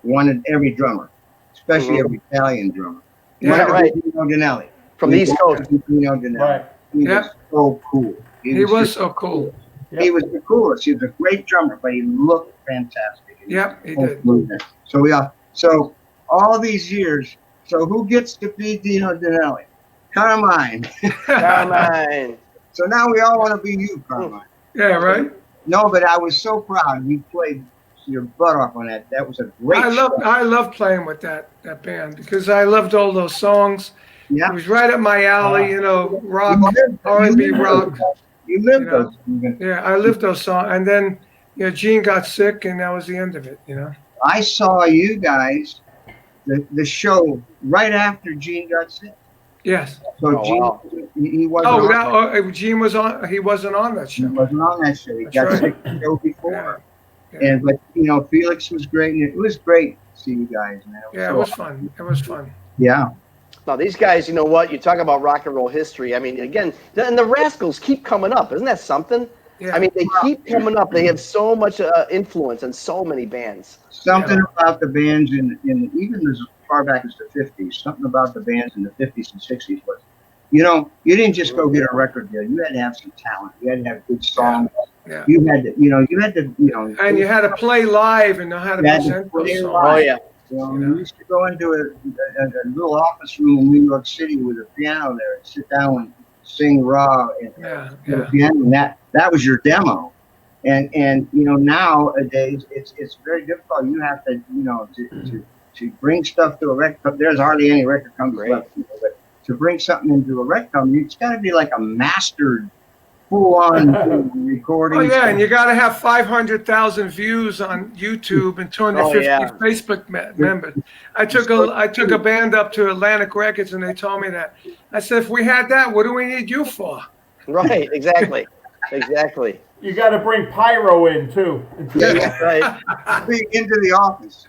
S4: wanted every drummer, especially every Italian drummer.
S1: Yeah, right.
S4: Dino Danelli.
S1: From the East Coast.
S4: Dino Danelli.
S2: Right.
S4: He was so cool.
S3: He was so cool.
S4: He was the coolest. He was a great drummer, but he looked fantastic.
S3: Yep, he did.
S4: So all these years, so who gets to be Dino Danelli? Carmine.
S1: Carmine.
S4: So now we all want to be you, Carmine.
S3: Yeah, right.
S4: No, but I was so proud. You played your butt off on that. That was a great show.
S3: I love playing with that band because I loved all those songs.
S4: Yeah.
S3: It was right up my alley, rock, R&B rock.
S4: You lived those.
S3: Yeah, I lived those songs. And then, Gene got sick, and that was the end of it,
S4: I saw you guys, the show, right after Gene got sick.
S3: Yes.
S4: So Gene, he wasn't
S3: Gene was on. He wasn't on that show.
S4: He wasn't on that show. He got sick the show before.
S3: Yeah.
S4: But Felix was great, and it was great to see you guys, man.
S3: It was fun. It was fun.
S4: Yeah.
S1: Now, these guys, you know what? You talk about rock and roll history. I mean, again, and the Rascals keep coming up. Isn't that something?
S3: Yeah.
S1: I mean, they keep coming up. They have so much influence in so many bands.
S4: Something about the bands in even as far back as the 50s, something about the bands in the 50s and 60s was, you didn't just go get a record deal. You had to have some talent. You had to have good songs.
S3: Yeah.
S4: You had to,
S3: And you had to play live and know how to present those songs.
S1: Oh, yeah.
S4: You used to go into a little office room in New York City with a piano there and sit down and sing raw and piano, and that was your demo. And nowadays it's very difficult. You have to bring stuff to a record. There's hardly any record companies left, but to bring something into a record company, it's got to be like a mastered, full-on recording.
S3: Oh yeah, and you got to have 500,000 views on YouTube and 250 Facebook members. I took a band up to Atlantic Records, and they told me that. I said, if we had that, what do we need you for?
S1: Right, exactly. Exactly.
S2: You got to bring pyro in too.
S1: Yeah, right.
S4: Into the office.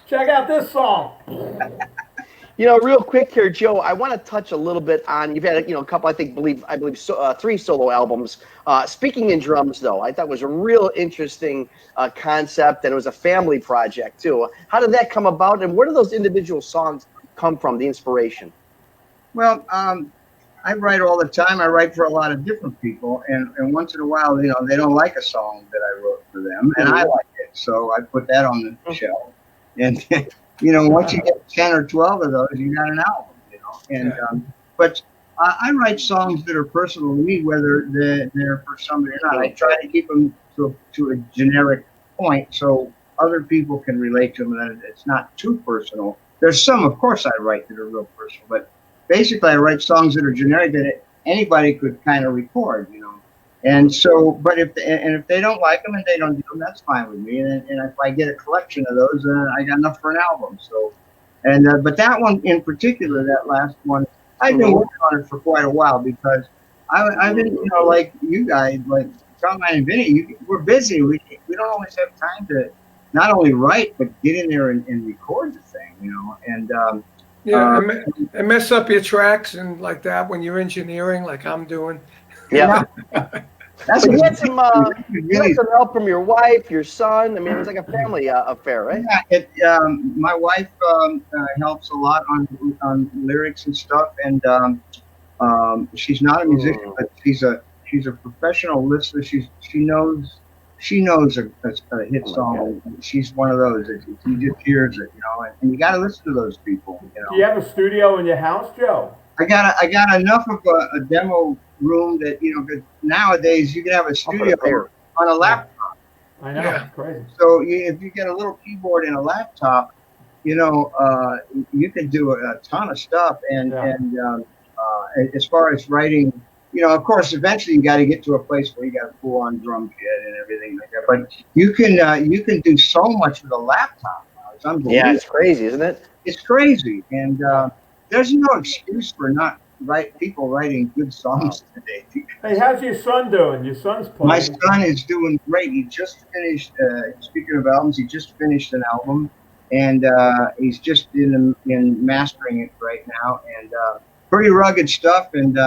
S2: Check out this song.
S1: Real quick here, Joe, I want to touch a little bit on, you've had, a couple, I believe 3 solo albums. Speaking in drums, though, I thought was a real interesting concept, and it was a family project, too. How did that come about, and where do those individual songs come from, the inspiration?
S4: Well, I write all the time. I write for a lot of different people, and once in a while, they don't like a song that I wrote for them, and I like it, so I put that on the shelf. And once you get 10 or 12 of those, you got an album. And but I write songs that are personal to me, whether they're for somebody or not. I try to keep them to a generic point, so other people can relate to them, and it's not too personal. There's some, of course, I write that are real personal, but basically, I write songs that are generic that anybody could kind of record, And so, but if they don't like them and they don't do them, that's fine with me. And if I get a collection of those, I got enough for an album. So, but that one in particular, that last one, I've been working on it for quite a while because I've been, like you guys, like Carmine and Vinny, we're busy. We don't always have time to not only write but get in there and record the thing, and
S3: Yeah, and mess up your tracks and like that when you're engineering, like I'm doing.
S1: Yeah.
S4: That's
S1: But
S4: what
S1: you had some help from your wife, your son. I mean, it was like a family affair, right?
S4: Yeah, my wife helps a lot on lyrics and stuff, and she's not a musician, but she's a professional listener. She knows a hit song. She's one of those that you just hears it, and you got to listen to those people.
S2: Do you have a studio in your house, Joe?
S4: I got enough of a demo room that because nowadays you can have a studio on a laptop.
S2: I know, it's crazy.
S4: So if you get a little keyboard and a laptop, you can do a ton of stuff. And as far as writing, of course, eventually you got to get to a place where you got a full-on drum kit and everything like that. But you can do so much with a laptop now. It's unbelievable.
S1: Yeah, it's crazy, isn't it?
S4: It's crazy, and there's no excuse for not people writing good songs today.
S2: Hey, how's your son doing? Your son's playing.
S4: My son is doing great. He just finished. Speaking of albums, he just finished an album, and he's just in mastering it right now. And pretty rugged stuff, and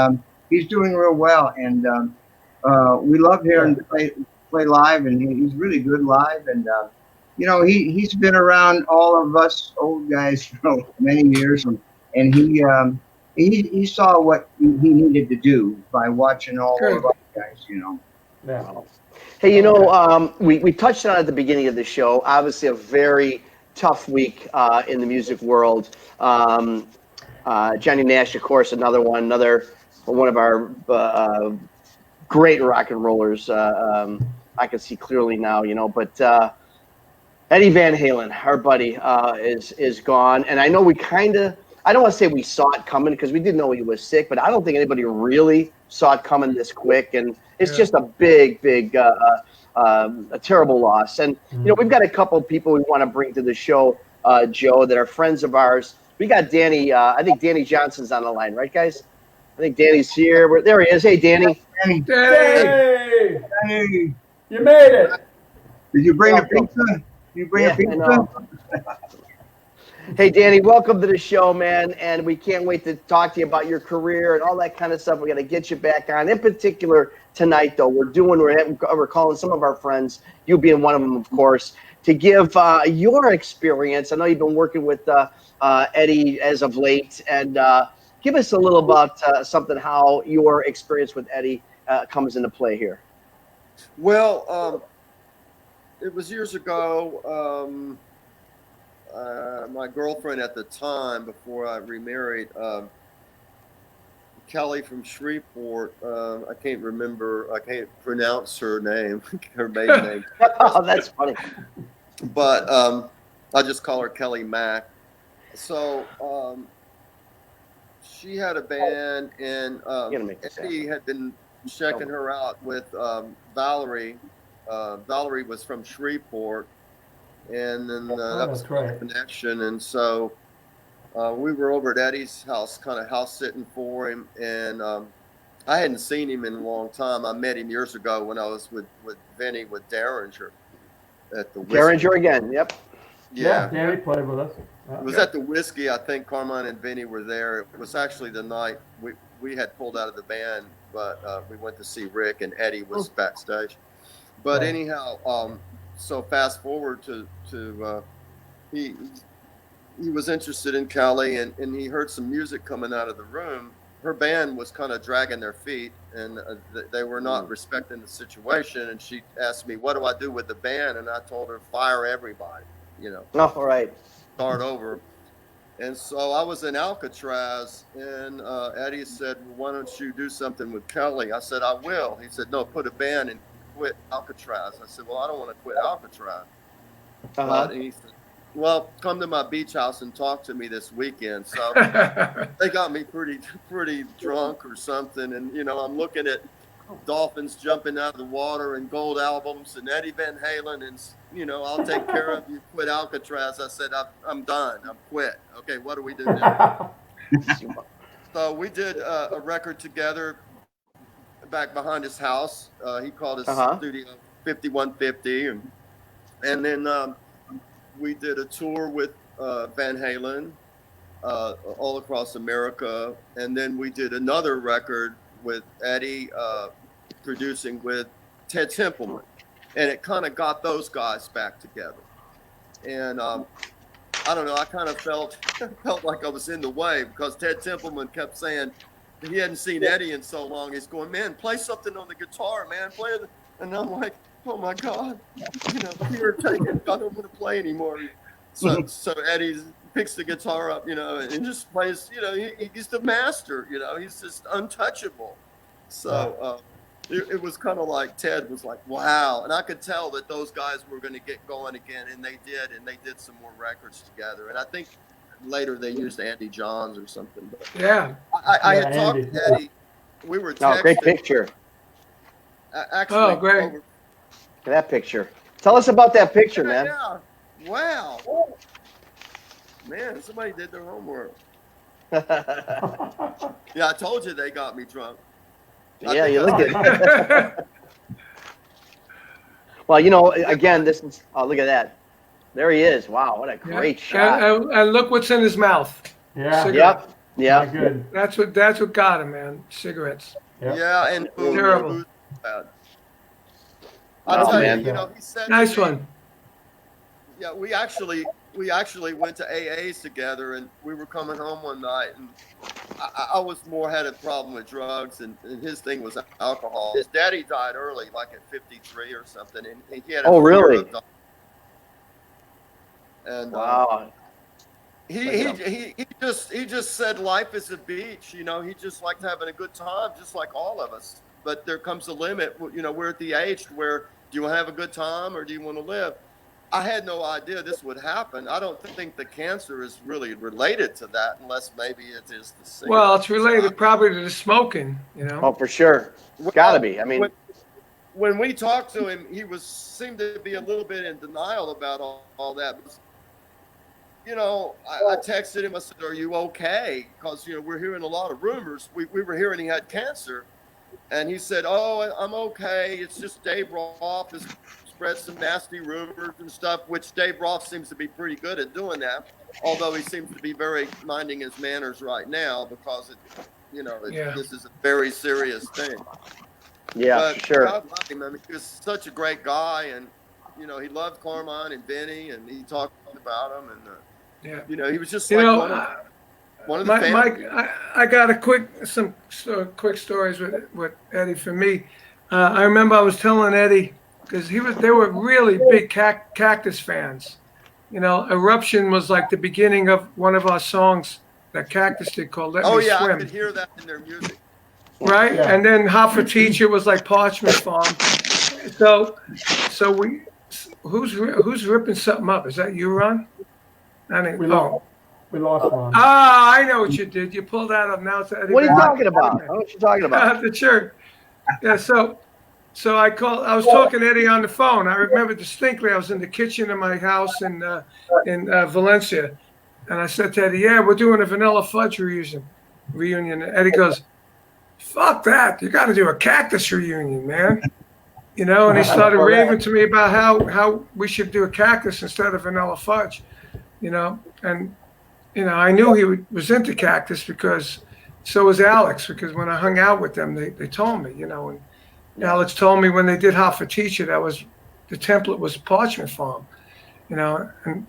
S4: he's doing real well. And we love hearing him play live, and he's really good live. And he's been around all of us old guys for many years, and he saw what he needed to do by watching all of us guys,
S2: Yeah.
S1: Hey, we touched on it at the beginning of the show. Obviously, a very tough week in the music world. Johnny Nash, of course, another one of our great rock and rollers. I can see clearly now, but Eddie Van Halen, our buddy, is gone, and I know I don't want to say we saw it coming because we didn't know he was sick, but I don't think anybody really saw it coming this quick. And it's just a big, a terrible loss. And, we've got a couple of people we want to bring to the show, Joe, that are friends of ours. We got Danny. I think Danny Johnson's on the line, right, guys? I think Danny's here. There he is. Hey, Danny.
S2: Hey! You made it.
S4: Did you bring a pizza? Did you bring a pizza?
S1: Hey, Danny, welcome to the show, man, and we can't wait to talk to you about your career and all that kind of stuff. We're going to get you back on. In particular, tonight, though, we're calling some of our friends, you being one of them, of course, to give your experience. I know you've been working with Eddie as of late, and give us a little about how your experience with Eddie comes into play here.
S5: Well, it was years ago. My girlfriend at the time, before I remarried, Kelly from Shreveport. I can't pronounce her name, her maiden name.
S1: Oh, that's funny.
S5: But I just call her Kelly Mack. So she had a band, and Eddie had been checking her out with Valerie. Valerie was from Shreveport. And then that was a connection. And so we were over at Eddie's house, kind of house sitting for him. And I hadn't seen him in a long time. I met him years ago when I was with Vinny with Derringer at the Whiskey.
S1: Derringer again, yep.
S2: Yeah, Danny played with us.
S5: It was at the Whiskey. I think Carmine and Vinny were there. It was actually the night we had pulled out of the band, but we went to see Rick, and Eddie was backstage. But anyhow, so fast forward to he was interested in Kelly, and he heard some music coming out of the room. Her band was kind of dragging their feet, and they were not respecting the situation. And she asked me, "What do I do with the band?" And I told her, "Fire everybody,
S1: Oh, all right.
S5: Start over." And so I was in Alcatraz, and Eddie said, "Well, why don't you do something with Kelly?" I said, "I will." He said, "No, put a band and quit Alcatraz." I said, "Well, I don't want to quit Alcatraz." And he said, "Well, come to my beach house and talk to me this weekend." So they got me pretty drunk or something. And, I'm looking at dolphins jumping out of the water and gold albums and Eddie Van Halen and, "I'll take care of you, quit Alcatraz." I said, I'm done. I'm quit. Okay, what do we do now? So we did a record together back behind his house. He called his studio 5150. And then we did a tour with Van Halen all across America, and then we did another record with Eddie producing with Ted Templeman, and it kind of got those guys back together. And I don't know, I kind of felt like I was in the way because Ted Templeman kept saying he hadn't seen Eddie in so long. He's going, man, play something on the guitar, man, play it. And I'm like, oh my God, here, take it. I don't want to play anymore. So Eddie picks the guitar up, and just plays. He's the master. He's just untouchable. So it was kind of like Ted was like, wow, and I could tell that those guys were going to get going again, and they did some more records together. And I think later they used Andy Johns or something. But
S3: Yeah.
S5: I had talked to Eddie. We were texting.
S1: Oh, great picture.
S5: Actually,
S3: great.
S1: Look at that picture. Tell us about that picture, man.
S5: Yeah. Wow. Man, somebody did their homework. Yeah, I told you they got me drunk.
S1: Yeah, you look at it. Well, again, this is, look at that. There he is. Wow, what a great shot.
S3: And look what's in his mouth.
S2: Yeah.
S3: Cigarette.
S1: Yep.
S2: Good.
S3: That's what got him, man. Cigarettes.
S2: Yep.
S5: Yeah, and food.
S3: Terrible.
S5: I'll tell
S1: man.
S5: you, he said
S3: Nice
S5: to me,
S3: one.
S5: Yeah, we actually went to AAs together, and we were coming home one night, and I was had a problem with drugs, and his thing was alcohol. His daddy died early, like at 53 or something, and he had a
S1: Oh,
S5: fear
S1: really?
S5: of dying. And
S1: Wow.
S5: he just said life is a beach. He just liked having a good time, just like all of us. But there comes a limit. We're at the age where do you want to have a good time or do you want to live? I had no idea this would happen. I don't think the cancer is really related to that, unless maybe it is the cigarette.
S3: Well, it's related probably to the smoking,
S1: Oh, for sure. It's got to be. I mean,
S5: when we talked to him, he seemed to be a little bit in denial about all that. I texted him. I said, "Are you okay?" Because we're hearing a lot of rumors. We were hearing he had cancer, and he said, "Oh, I'm okay. It's just Dave Roth has spread some nasty rumors and stuff," which Dave Roth seems to be pretty good at doing that. Although he seems to be very minding his manners right now because this is a very serious thing.
S1: yeah,
S5: But
S1: for sure.
S5: God love him. I mean, he was such a great guy, and he loved Carmine and Vinny, and he talked about them, and he was just like one of the family.
S3: Mike, I got some quick stories with Eddie for me. I remember I was telling Eddie because they were really big Cactus fans. Eruption was like the beginning of one of our songs that Cactus did called "Let Me Swim."
S5: I could hear that in their music.
S3: Right,
S2: Yeah.
S3: and then Hot for Teacher was like Parchment Farm. So who's ripping something up? Is that you, Ron?
S2: We lost Ron.
S3: Ah, I know what you did. You pulled that up. Now it's Eddie.
S1: What are you
S3: Van
S1: talking about?
S3: Halen.
S1: What are you talking about?
S3: At the church. Yeah, so I was talking to Eddie on the phone. I remember distinctly. I was in the kitchen of my house in Valencia, and I said to Eddie, "Yeah, we're doing a Vanilla Fudge reunion." And Eddie goes, "Fuck that! You got to do a Cactus reunion, man." And he started raving to me about how we should do a Cactus instead of Vanilla Fudge. And I knew he was into Cactus because so was Alex, because when I hung out with them, they told me, and Alex told me when they did Hot for Teacher, the template was Parchment Farm, and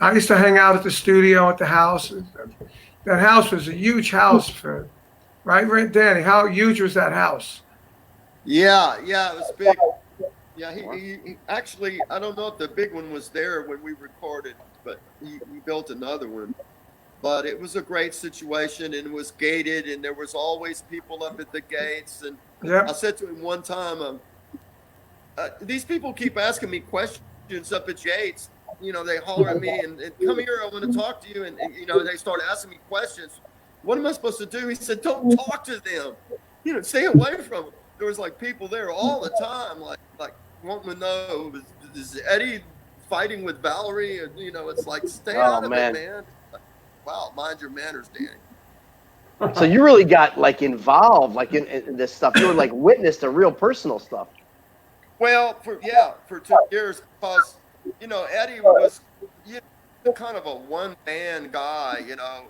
S3: I used to hang out at the studio at the house. That house was a huge house right, Danny? How huge was that house?
S5: Yeah, it was big. Yeah, he actually, I don't know if the big one was there when we recorded, but he built another one. But it was a great situation, and it was gated, and there was always people up at the gates. And I said to him one time, these people keep asking me questions up at gates. They holler at me and come here, I want to talk to you. And they start asking me questions. What am I supposed to do? He said, don't talk to them. Stay away from them. There was like people there all the time, like wanting to know, is Eddie fighting with Valerie? And, it's like, stay out of it, man. Wow, mind your manners, Danny.
S1: So you really got involved in this stuff. You were witness to real personal stuff.
S5: Well, for 2 years, because Eddie was kind of a one-man guy, you know.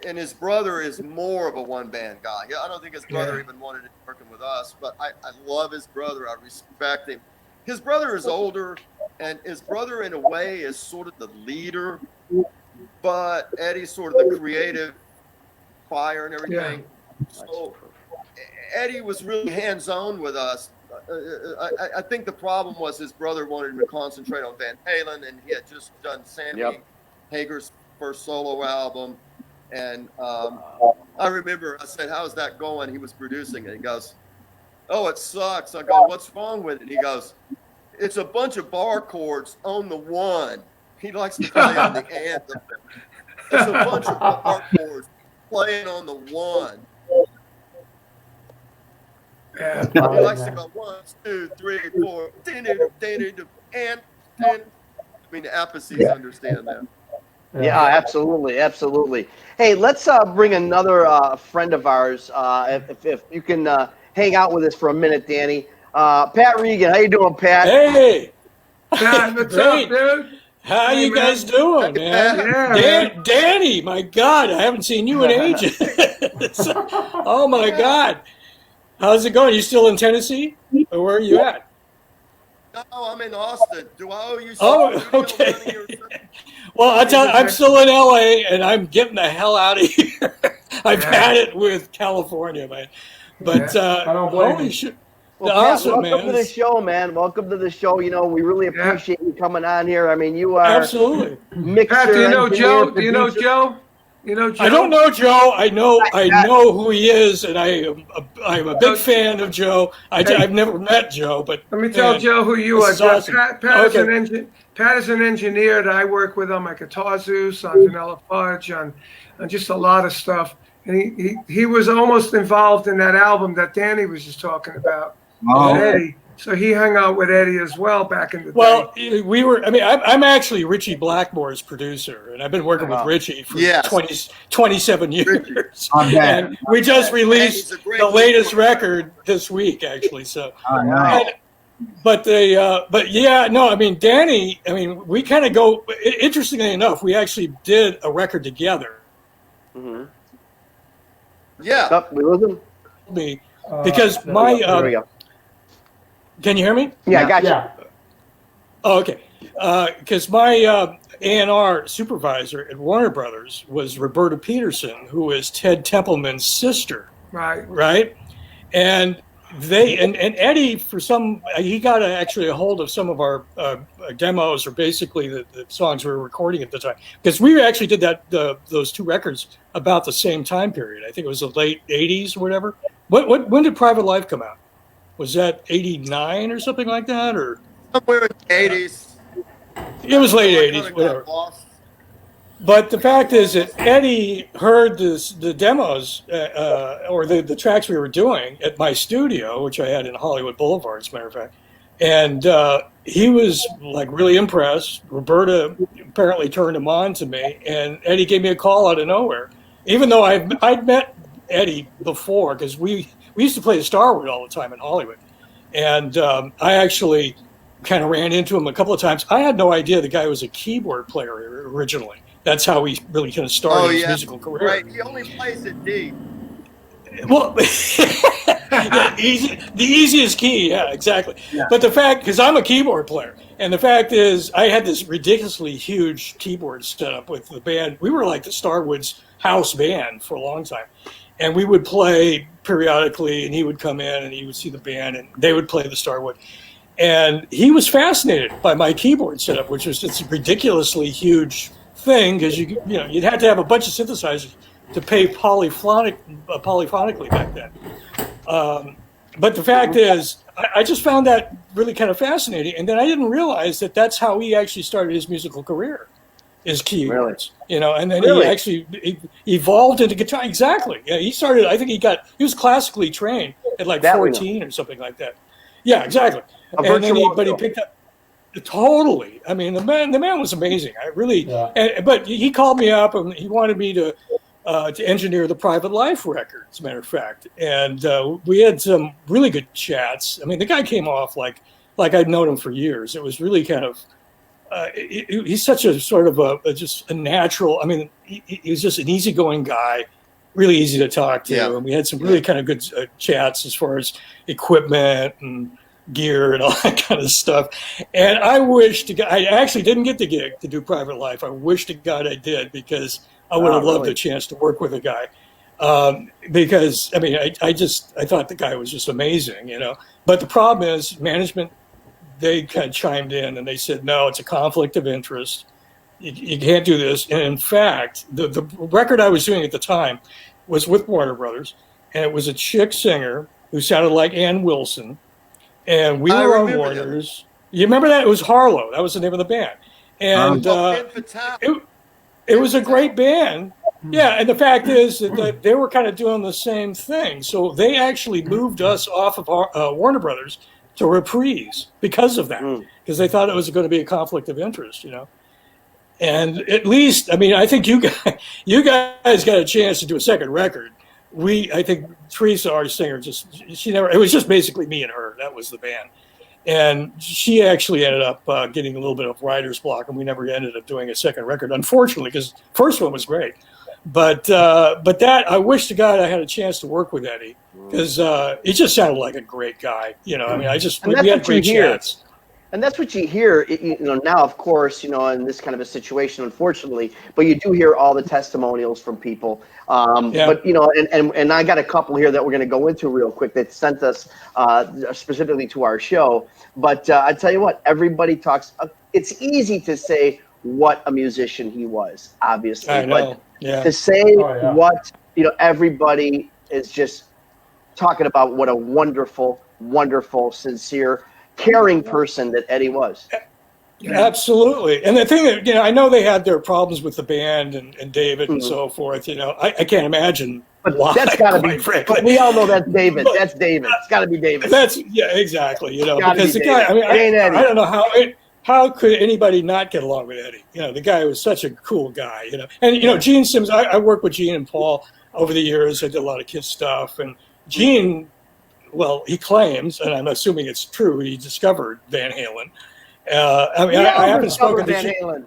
S5: And his brother is more of a one-band guy. I don't think his brother even wanted to working with us, but I love his brother. I respect him. His brother is older, and his brother, in a way, is sort of the leader, but Eddie's sort of the creative fire and everything. Yeah. So Eddie was really hands-on with us. I think the problem was his brother wanted him to concentrate on Van Halen, and he had just done Sammy Hager's first solo album. And I remember I said, "How's that going?" He was producing it. He goes, "Oh, it sucks." I go, "What's wrong with it?" He goes, "It's a bunch of bar chords on the one." He likes to play on the anthem. It's a bunch of bar chords playing on the one.
S3: Yeah.
S5: He likes to go 1, 2, 3, 4, and I mean, the Appices understand that.
S1: Yeah, absolutely, absolutely. Hey, let's bring another friend of ours. If you can hang out with us for a minute, Danny. Pat Regan, how you doing, Pat?
S6: Hey,
S3: Pat, what's up, dude?
S6: How you guys doing, man?
S3: Yeah,
S6: Danny, my God, I haven't seen you in ages. Oh my God, how's it going? You still in Tennessee, or where are you at?
S5: No, I'm in Austin. Do I owe you
S6: something? Oh, okay. Well, I'm still in LA, and I'm getting the hell out of here. I've had it with California, man. But
S2: I don't blame you.
S6: Shit.
S1: Well,
S6: Awesome,
S1: Pat, welcome to the show, man. Welcome to the show. You know, we really appreciate you coming on here. I mean, you are
S6: absolutely.
S3: Pat, do you know Joe? Do you know Joe? You know Joe?
S6: I don't know Joe. I know who he is, and I'm a big fan of Joe. I've never met Joe, but
S3: let me tell Joe who you are.
S6: Awesome.
S3: Pat is an engineer that I work with on my Guitar Zeus, on Vanilla Fudge, on just a lot of stuff. And he was almost involved in that album that Danny was just talking about.
S4: Oh.
S3: Eddie. So he hung out with Eddie as well back in the day.
S6: Well, we were. I mean, I'm actually Richie Blackmore's producer, and I've been working with Richie for 27 years. And we just released the latest record this week, actually. So, but yeah, no. I mean, Danny. I mean, we kind of go. Interestingly enough, we actually did a record together.
S1: Mm-hmm.
S5: Yeah,
S1: we listen.
S6: Me because my.
S1: There we go.
S6: Can you hear me?
S1: Yeah, I got you.
S2: Yeah.
S6: Oh, okay. Because my A&R supervisor at Warner Brothers was Roberta Peterson, who is Ted Templeman's sister.
S3: Right.
S6: And and Eddie, he got actually a hold of some of our demos, or basically the songs we were recording at the time. Because we actually did those two records about the same time period. I think it was the late 80s or whatever. When did Private Life come out? Was that 89 or something like that, or
S5: somewhere in the 80s?
S6: It was late 80s, whatever. But the fact is that Eddie heard the demos or the tracks we were doing at my studio, which I had in Hollywood Boulevard, as a matter of fact, and he was like really impressed. Roberta apparently turned him on to me, and Eddie gave me a call out of nowhere, even though I'd met Eddie before, because we used to play the Starwood all the time in Hollywood. And I actually kind of ran into him a couple of times. I had no idea the guy was a keyboard player originally. That's how he really kind of started his musical career.
S5: Right, he only plays in D.
S6: Well, the easiest key, yeah, exactly. Yeah. But the fact, because I'm a keyboard player, and the fact is I had this ridiculously huge keyboard set up with the band. We were like the Starwood's house band for a long time. And we would play periodically, and he would come in, and he would see the band, and they would play the Starwood. And he was fascinated by my keyboard setup, which was this ridiculously huge thing, because you'd have to have a bunch of synthesizers to play polyphonically back then. But the fact is, I just found that really kind of fascinating, and then I didn't realize that that's how he actually started his musical career. Is keyboards, and then he actually evolved into guitar. Exactly. Yeah, he started. I think he was classically trained at like 14 or something like that. Yeah, exactly. And then he picked up totally. I mean, the man was amazing. I really. Yeah. But he called me up and he wanted me to engineer the Private Life record, as a matter of fact. And we had some really good chats. I mean, the guy came off like I'd known him for years. It was really kind of he's such a sort of just a natural. I mean, he was just an easygoing guy, really easy to talk to, and we had some really kind of good chats as far as equipment and gear and all that kind of stuff. And I wish to God, I actually didn't get the gig to do Private Life. I wish to God I did, because I would have loved a chance to work with a guy. Because I mean, I thought the guy was just amazing, you know. But the problem is management. They kind of chimed in and they said, no, it's a conflict of interest. You can't do this. And in fact, the record I was doing at the time was with Warner Brothers, and it was a chick singer who sounded like Ann Wilson. And we were on Warner's. You remember that? It was Harlow. That was the name of the band. And it was a great band. Yeah, and the fact is that they were kind of doing the same thing. So they actually moved us off of Warner Brothers to Reprise because of that, because they thought it was going to be a conflict of interest, you know. And at least, I mean, I think you guys got a chance to do a second record. I think Teresa, our singer, it was just basically me and her. That was the band. And she actually ended up getting a little bit of writer's block, and we never ended up doing a second record, unfortunately, because the first one was great. But that, I wish to God I had a chance to work with Eddie, because he just sounded like a great guy. You know, I mean, we had great chats.
S1: And that's what you hear, you know, now, of course, you know, in this kind of a situation, unfortunately, but you do hear all the testimonials from people. But, you know, and I got a couple here that we're going to go into real quick that sent us specifically to our show. But I tell you what, everybody talks. It's easy to say what a musician he was, obviously.
S6: I know.
S1: But to say what, you know, everybody is just talking about what a wonderful, wonderful, sincere, caring person that Eddie was.
S6: Absolutely. And the thing that, you know, I know they had their problems with the band and David and so forth, you know, I can't imagine why.
S1: That's got to be,
S6: frankly.
S1: but we all know that's David. That's David. It's got to be David.
S6: Exactly. You know, because the guy, I mean, I don't know how could anybody not get along with Eddie? You know, the guy was such a cool guy, you know. And, you know, Gene Simmons, I worked with Gene and Paul over the years. I did a lot of Kiss stuff. And Gene, well, he claims, and I'm assuming it's true, he discovered Van Halen. I mean, I haven't spoken to Van Halen.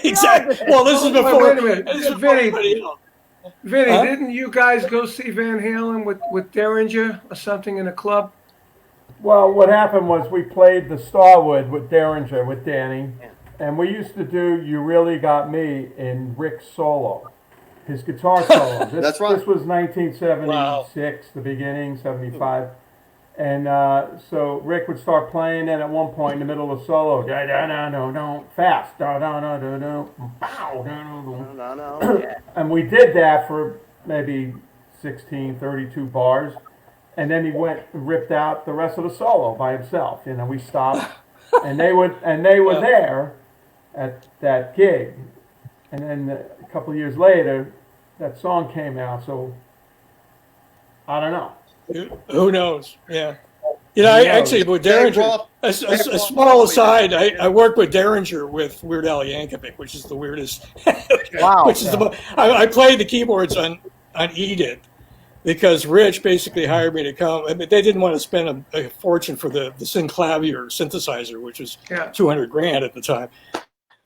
S6: Exactly. Well, this is before.
S3: Wait a minute. Vinny, didn't you guys go see Van Halen with Derringer or something in a club?
S2: Well, what happened was we played the Starwood with Derringer, with Danny, and we used to do You Really Got Me in Rick's solo, his guitar solo.
S5: That's right.
S2: This was 1976, the beginning, 75. And so Rick would start playing, and at one point in the middle of the solo, fast, and we did that for maybe 16, 32 bars, and then he went and ripped out the rest of the solo by himself. You know, we stopped, and they were there at that gig, and then a couple of years later, that song came out. So I don't know.
S6: Who knows? Yeah. You know, I actually, with Derringer, a small aside, I worked with Derringer with Weird Al Yankovic, which is the weirdest.
S1: Wow.
S6: I played the keyboards on Eat It because Rich basically hired me to come. I mean, they didn't want to spend a fortune for the Synclavier synthesizer, which was $200,000 at the time.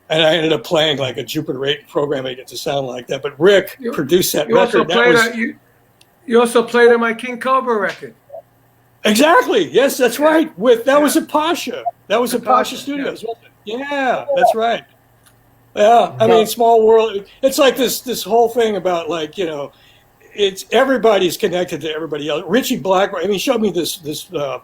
S6: And I ended up playing like a Jupiter 8 programming it to sound like that. But Rick produced that record.
S3: You also played on my King Cobra record.
S6: Exactly. Yes, that's right. That was at Pasha. That was at Pasha Studios, wasn't it? Yeah, that's right. Yeah, I mean, small world. It's like this whole thing about, like, you know, it's everybody's connected to everybody else. Richie Blackmore, I mean, he showed me the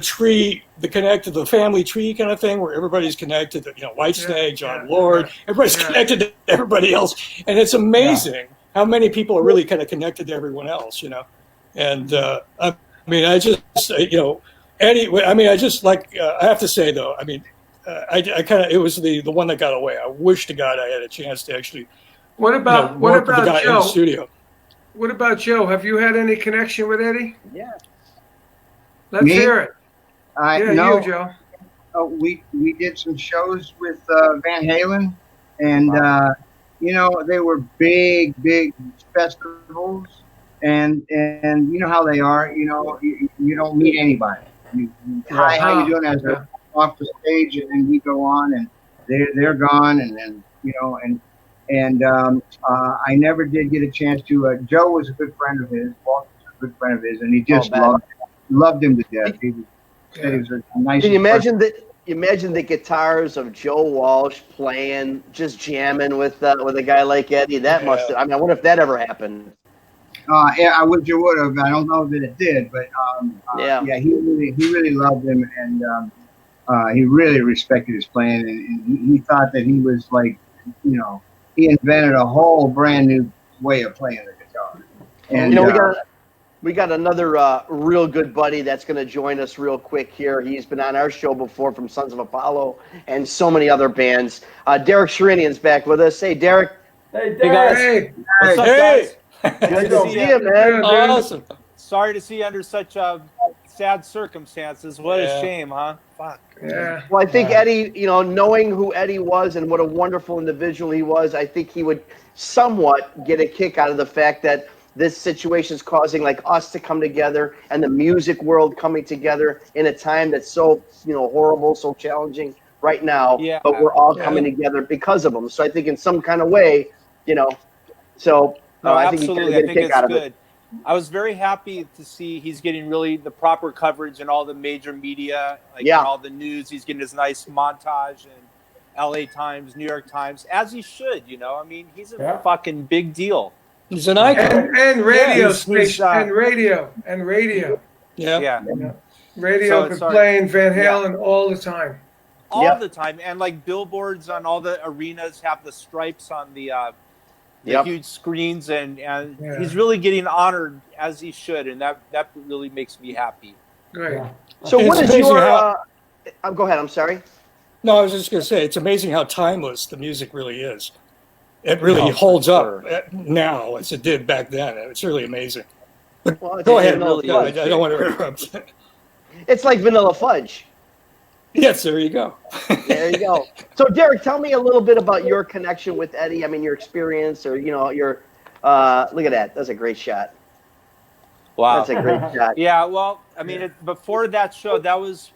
S6: tree, the family tree kind of thing, where everybody's connected to, you know, Whitesnage, John Lord. Everybody's connected to everybody else, and it's amazing how many people are really kind of connected to everyone else, you know. And I mean, I just, you know, anyway, I mean, I just like, I have to say though, I mean, I kind of, it was the one that got away. I wish to God I had a chance to actually
S3: work with the guy
S6: in the studio.
S3: What about Joe? Have you had any connection with Eddie?
S1: Yeah.
S3: Let's hear it.
S4: No,
S3: you, Joe.
S4: We did some shows with Van Halen, and you know, they were big festivals, and you know how they are. You know, you don't meet anybody. Hi, how you doing? As off the stage, and then we go on, and they're gone, and then I never did get a chance to. Joe was a good friend of his. Walt was a good friend of his, and he just loved him to death. He said he was a nice.
S1: Can you imagine that? Imagine the guitars of Joe Walsh playing, just jamming with a guy like Eddie. That must. I wonder if that ever happened.
S4: Yeah, I wish it would have. I don't know that it did, but he really loved him, and he really respected his playing, and he thought that he was like, he invented a whole brand new way of playing the guitar. And
S1: we got another real good buddy that's going to join us real quick here. He's been on our show before from Sons of Apollo and so many other bands. Derek Sherinian's back with us. Hey, Derek.
S2: Hey, Derek.
S3: Hey.
S7: What's up, guys?
S1: Good to see you, man.
S6: Awesome.
S7: Sorry to see you under such sad circumstances. What a shame, huh? Fuck.
S3: Yeah.
S1: Well, I think Eddie, knowing who Eddie was and what a wonderful individual he was, I think he would somewhat get a kick out of the fact that this situation is causing like us to come together and the music world coming together in a time that's so, horrible, so challenging right now.
S7: Yeah.
S1: But we're all coming together because of him. So I think in some kind of way, I think
S7: absolutely.
S1: I think
S7: it's good. I was very happy to see he's getting really the proper coverage in all the major media, in all the news. He's getting his nice montage in LA Times, New York Times, as he should, he's a fucking big deal.
S6: He's an icon.
S3: And radio station, and radio.
S6: Yeah.
S3: Radio playing Van Halen all the time.
S7: All the time. And like billboards on all the arenas have the stripes on the huge screens, and he's really getting honored as he should, and that really makes me happy.
S3: Great.
S6: Yeah.
S1: So what is your go ahead, I'm sorry.
S6: No, I was just going to say, it's amazing how timeless the music really is. It really holds up now as it did back then. It's really amazing.
S1: Well,
S6: go ahead.
S7: Really
S6: I don't want to interrupt.
S1: It's like vanilla fudge.
S6: Yes, there you go.
S1: There you go. So, Derek, tell me a little bit about your connection with Eddie. Your experience, or your. Look at that. That's a great shot.
S7: Wow,
S1: that's a great shot.
S7: Yeah, well, before that show, that was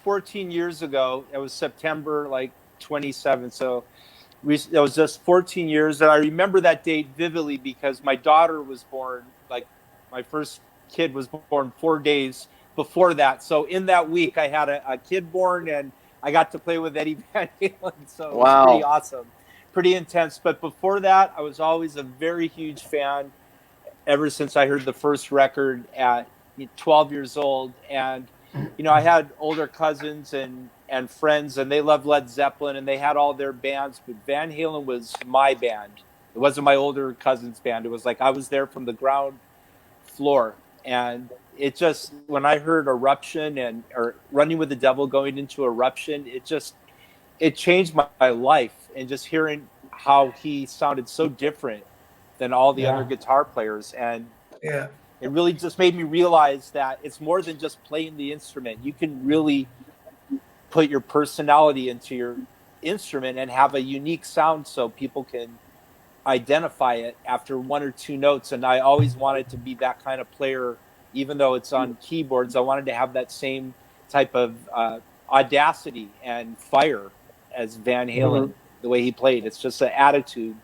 S7: 14 years ago. It was September 27th. So that was just 14 years, and I remember that date vividly because my daughter was born. My first kid was born 4 days before that. So in that week, I had a kid born, and I got to play with Eddie Van Halen. So it was pretty awesome, pretty intense. But before that, I was always a very huge fan ever since I heard the first record at 12 years old. And, I had older cousins and friends, and they loved Led Zeppelin, and they had all their bands. But Van Halen was my band. It wasn't my older cousin's band. It was like I was there from the ground floor. And it just, when I heard Eruption or Running with the Devil going into Eruption, it changed my life. And just hearing how he sounded so different than all the other guitar players. And it really just made me realize that it's more than just playing the instrument. You can really put your personality into your instrument and have a unique sound so people can identify it after one or two notes. And I always wanted to be that kind of player. Even though it's on keyboards, I wanted to have that same type of audacity and fire as Van Halen, the way he played. It's just an attitude.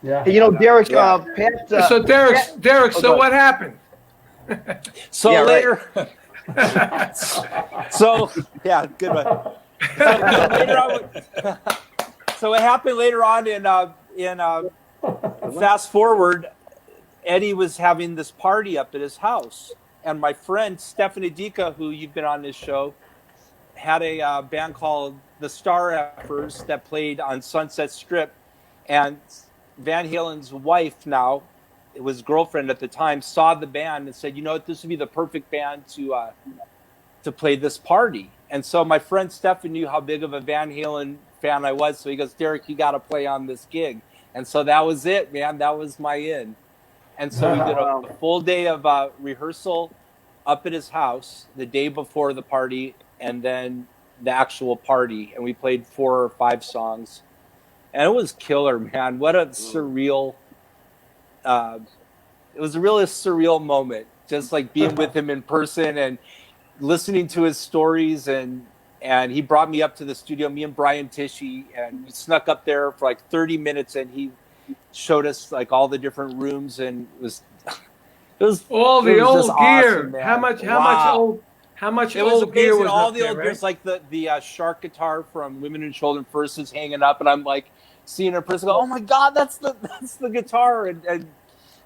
S2: Yeah.
S1: Derek,
S3: Pat. Derek. So what happened?
S7: So later. So good one. So what happened later on in fast forward. Eddie was having this party up at his house, and my friend Stephanie Dika, who you've been on this show, had a band called the Star Effers that played on Sunset Strip, and Van Halen's wife now, it was girlfriend at the time, saw the band and said, this would be the perfect band to play this party. And so my friend Stefan knew how big of a Van Halen fan I was, so he goes, Derek, you got to play on this gig. And so that was it, man. That was my in. And so we did a full day of rehearsal up at his house the day before the party, and then the actual party. And we played 4 or 5 songs. And it was killer, man. What a surreal... it was a really surreal moment, just like being with him in person. And listening to his stories, and he brought me up to the studio, me and Brian Tishy, and we snuck up there for like 30 minutes, and he showed us like all the different rooms, and it was
S3: all the old
S7: just
S3: gear.
S7: awesome, man.
S3: How much
S7: It was
S3: old gear
S7: amazing.
S3: was
S7: All
S3: up
S7: the
S3: there,
S7: old
S3: right?
S7: gears, like the shark guitar from Women and Children First is hanging up, and I'm like seeing a person go, "Oh my God, that's the guitar!" And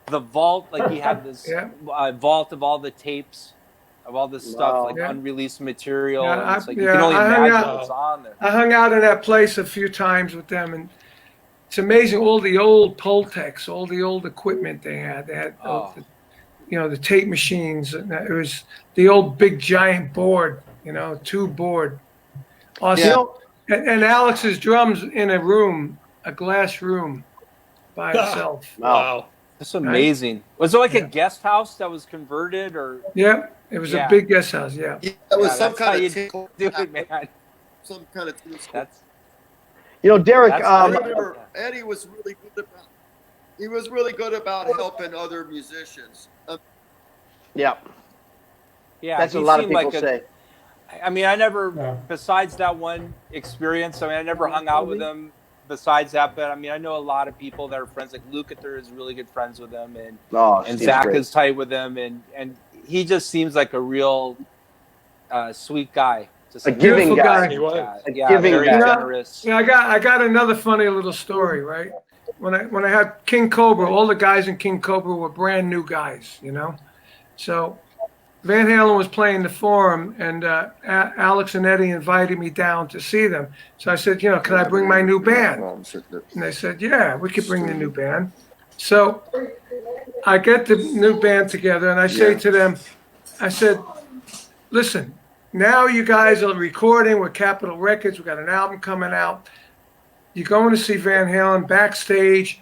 S7: the vault, like he had this vault of all the tapes, of all this stuff, like unreleased material.
S3: Yeah,
S7: and it's like you can only imagine what's on there.
S3: I hung out in that place a few times with them, and it's amazing all the old Pultecs, all the old equipment they had. They had the tape machines, and it was the old big giant board, tube board. Awesome.
S1: Yeah.
S3: And Alex's drums in a glass room by itself.
S7: Wow. That's amazing. Was it like a guest house that was converted, or?
S3: Yeah, it was a big guest house. Yeah.
S5: It was some kind of
S7: do it, man.
S5: some kind of.
S7: That's.
S1: Derek.
S5: I remember Eddie was really good about. He was really good about helping other musicians.
S1: Yeah. That's what a
S7: he
S1: lot of
S7: seemed
S1: people
S7: like
S1: say.
S7: I mean, I never, besides that one experience, I never hung out with him besides that, but I mean, I know a lot of people that are friends, like Lukather is really good friends with him, and Zach is tight with him, and he just seems like a real sweet guy. Just
S1: a giving guy.
S7: Giving very generous.
S3: Yeah, I got another funny little story, right? When I had King Cobra, all the guys in King Cobra were brand new guys, So Van Halen was playing the Forum, and Alex and Eddie invited me down to see them. So I said, can I bring my new band? And they said, yeah, we could bring the new band. So I get the new band together, and I say to them, I said, listen, now you guys are recording with Capitol Records. We got an album coming out. You're going to see Van Halen backstage.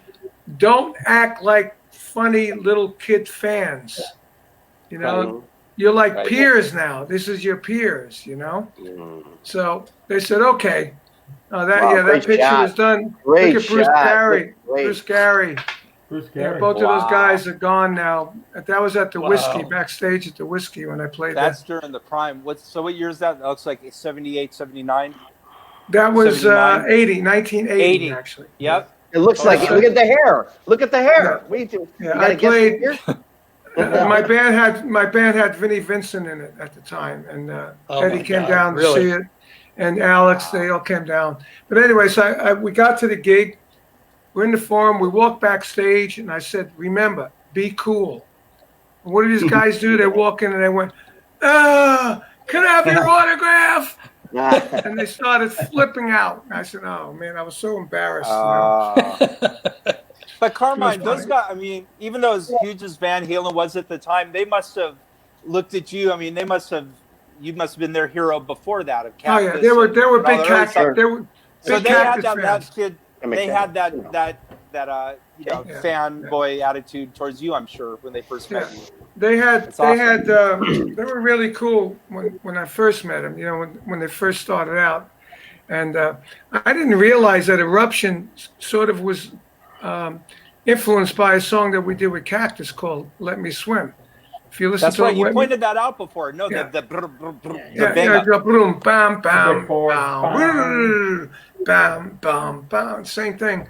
S3: Don't act like funny little kid fans. You're like peers now. This is your peers, So they said, okay. That picture was done.
S1: Great
S3: Look at Bruce
S1: shot.
S3: Gary.
S1: Great.
S3: Bruce Gary. Yeah, both of those guys are gone now. That was at the Whiskey, backstage at the Whiskey when I played there.
S7: That's during the prime. What year is that? That looks like 78, 79.
S3: That was 1980, actually.
S7: Yep.
S1: It looks like it. Look at the hair. Look at the hair.
S3: I played. My band had Vinny Vincent in it at the time, and Eddie came down to see it, and Alex. They all came down. But anyway, so we got to the gig. We're in the Forum. We walked backstage, and I said, "Remember, be cool." And what did these guys do? They walk in and they went, "Can I have your autograph?" And they started flipping out. I said, "Oh man, I was so embarrassed."
S7: But Carmine, those guys, I mean, even though as huge as Van Halen was at the time, they must have looked at you. I mean, you must have been their hero before that. Of Cactus.
S3: Oh yeah, they were big Cactus. They were big Cactus fans.
S7: They had that fanboy attitude towards you, I'm sure, when they first met you.
S3: They were really cool when I first met them, when they first started out. And I didn't realize that Eruption sort of was influenced by a song that we did with Cactus called Let Me Swim. If you listen
S7: That's
S3: to
S7: right, you pointed that out before. No, the
S3: boom, bam, bam, bam, bam, bam, bam, same thing.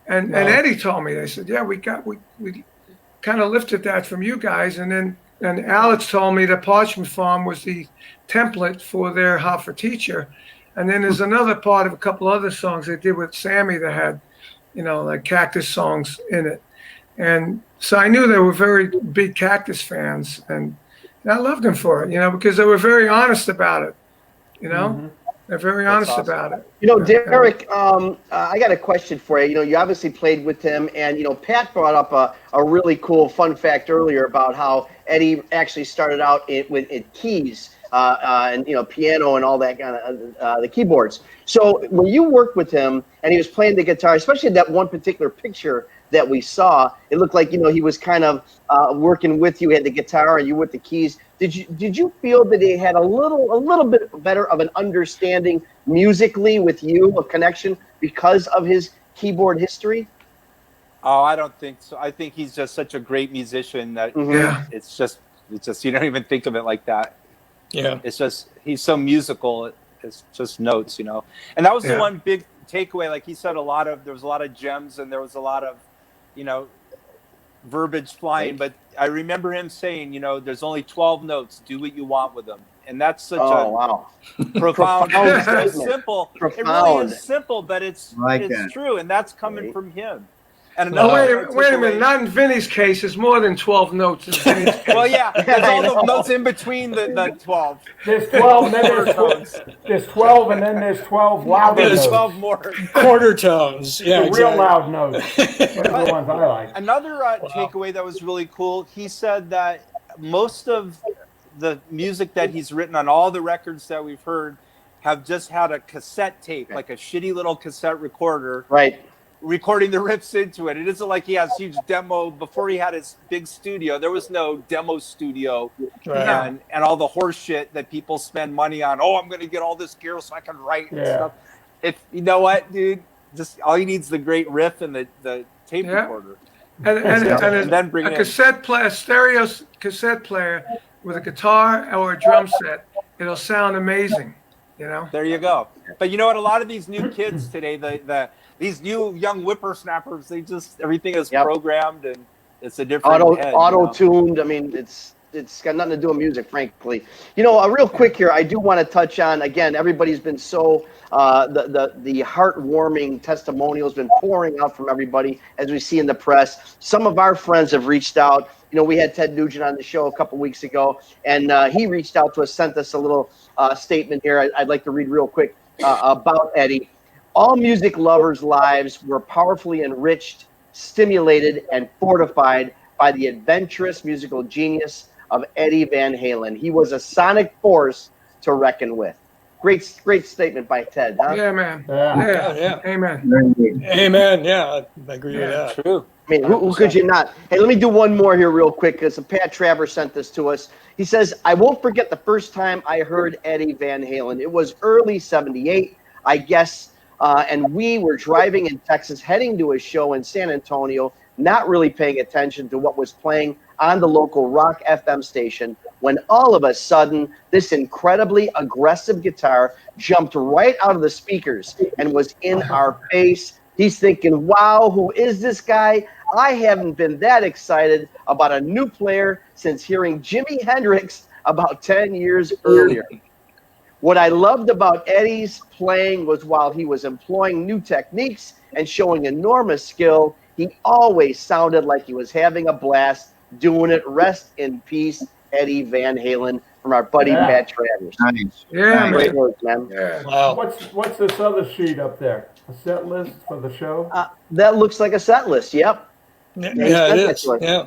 S3: And Eddie told me, they said, yeah, we kind of lifted that from you guys. And Alex told me that Parchment Farm was the template for their Hot for Teacher. And then there's another part of a couple other songs they did with Sammy that had, like Cactus songs in it. And so I knew they were very big Cactus fans, and I loved them for it, because they were very honest about it, They're very honest about it.
S1: Derek, I got a question for you. You obviously played with him, and, Pat brought up a really cool fun fact earlier about how Eddie actually started out with keys and, piano and all that kind of the keyboards. So when you worked with him and he was playing the guitar, especially that one particular picture that we saw, it looked like, he was kind of working with you, he had the guitar and you with the keys. Did you feel that he had a little bit better of an understanding musically with you, a connection, because of his keyboard history?
S7: Oh, I don't think so. I think he's just such a great musician that it's just you don't even think of it like that.
S6: Yeah.
S7: It's just he's so musical. It's just notes, And that was the one big takeaway. Like he said, there was a lot of gems and there was a lot of, verbiage flying. But I remember him saying, there's only 12 notes. Do what you want with them. And that's such profound. It's simple. Profound. It really is simple, but it's true, and that's coming from him. And
S3: wait a minute. Not in Vinny's case. It's more than 12 notes. In Vinny's case.
S7: Well, yeah, there's all the notes in between the 12.
S2: There's 12, and then there's 12, and then there's 12 louder notes.
S7: There's 12 more
S6: quarter tones. Yeah,
S2: the real loud notes. Those are the ones I like.
S7: Another takeaway that was really cool. He said that most of the music that he's written on all the records that we've heard have just had a cassette tape, like a shitty little cassette recorder.
S1: Right.
S7: Recording the riffs into it. It isn't like he has huge demo. Before he had his big studio, there was no demo studio and all the horse shit that people spend money on. Oh, I'm going to get all this gear so I can write and stuff. If you know what, dude, just all you need is the great riff and the tape recorder.
S3: And then bring a cassette player, stereo cassette player with a guitar or a drum set. It'll sound amazing,
S7: There you go. But you know what? A lot of these new kids today, these new young whippersnappers, everything is programmed and it's a different
S1: auto-tuned. I mean, it's got nothing to do with music, frankly. Real quick here, I do want to touch on, again, everybody's been so the heartwarming testimonials been pouring out from everybody, as we see in the press. Some of our friends have reached out. We had Ted Nugent on the show a couple weeks ago, and he reached out to us, sent us a little statement here I'd like to read real quick about Eddie. All music lovers' lives were powerfully enriched, stimulated, and fortified by the adventurous musical genius of Eddie Van Halen. He was a sonic force to reckon with. Great statement by Ted, huh?
S3: Yeah, man.
S6: Yeah.
S3: Amen.
S6: Amen. Yeah, I agree with that.
S7: True.
S1: I mean, who could you not? Hey, let me do one more here real quick, because Pat Travers sent this to us. He says, I won't forget the first time I heard Eddie Van Halen. It was early 78, I guess, and we were driving in Texas, heading to a show in San Antonio, not really paying attention to what was playing on the local rock FM station, when all of a sudden, this incredibly aggressive guitar jumped right out of the speakers and was in our face. He's thinking, wow, who is this guy? I haven't been that excited about a new player since hearing Jimi Hendrix about 10 years earlier. What I loved about Eddie's playing was while he was employing new techniques and showing enormous skill, he always sounded like he was having a blast doing it. Rest in peace, Eddie Van Halen, from our buddy Pat Travers.
S4: Nice.
S3: Yeah,
S1: great work, man.
S3: Yeah.
S6: Wow.
S2: What's this other sheet up there? A set list for the show?
S1: That looks like a set list. Yep.
S6: Yeah, it is. Yeah.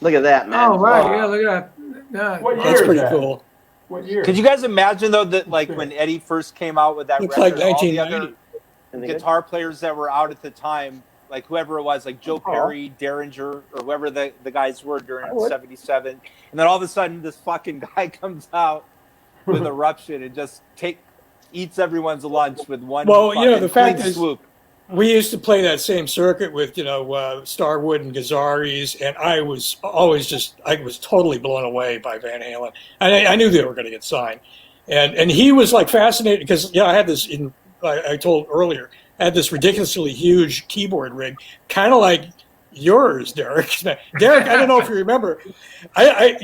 S1: Look at that, man.
S3: Oh, right. Yeah, look at that. Yeah.
S2: What year
S6: That's
S2: is
S6: pretty
S2: that?
S6: cool.
S2: What year?
S7: Could you guys imagine though that when Eddie first came out with that
S6: Looks
S7: record,
S6: like
S7: all the other
S6: 1990.
S7: guitar players that were out at the time, like whoever it was, like Joe Perry, Derringer, or whoever the guys were during '77, and then all of a sudden this fucking guy comes out with Eruption and just eats everyone's lunch with one.
S6: Well, the fact
S7: clean
S6: is,
S7: swoop.
S6: we used to play that same circuit with Starwood and Gazzarri's, and I was totally blown away by Van Halen. I knew they were going to get signed, and he was like fascinated because I had this I told earlier. I had this ridiculously huge keyboard rig, kind of like yours, Derek. Derek, I don't know if you remember,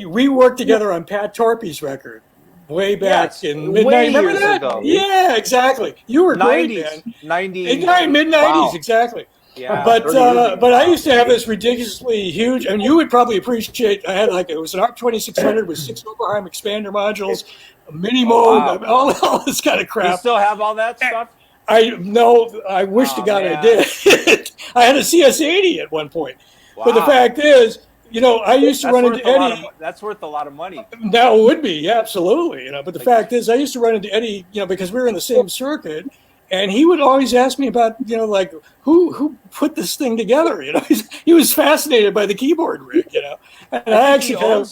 S6: we worked together on Pat Torpey's record way back in mid-90s. Remember that?
S7: Ago.
S6: Yeah, exactly. You were
S7: 90s,
S6: great, man.
S7: 90s,
S6: mid-90s,
S7: wow.
S6: Exactly.
S7: Yeah,
S6: but I used to have this ridiculously huge, and you would probably appreciate. I had it was an ARP 2600 with 6 Oberheim expander modules, a mini mode, all this kind of crap.
S7: You still have all that stuff?
S6: I wish to God I did. I had a CS80 at one point. Wow. But the fact is, I used to run into Eddie.
S7: That's worth a lot of money.
S6: That would be, yeah, absolutely. But the fact is, I used to run into Eddie, because we were in the same circuit, and he would always ask me about, like who put this thing together. He was fascinated by the keyboard rig. And I actually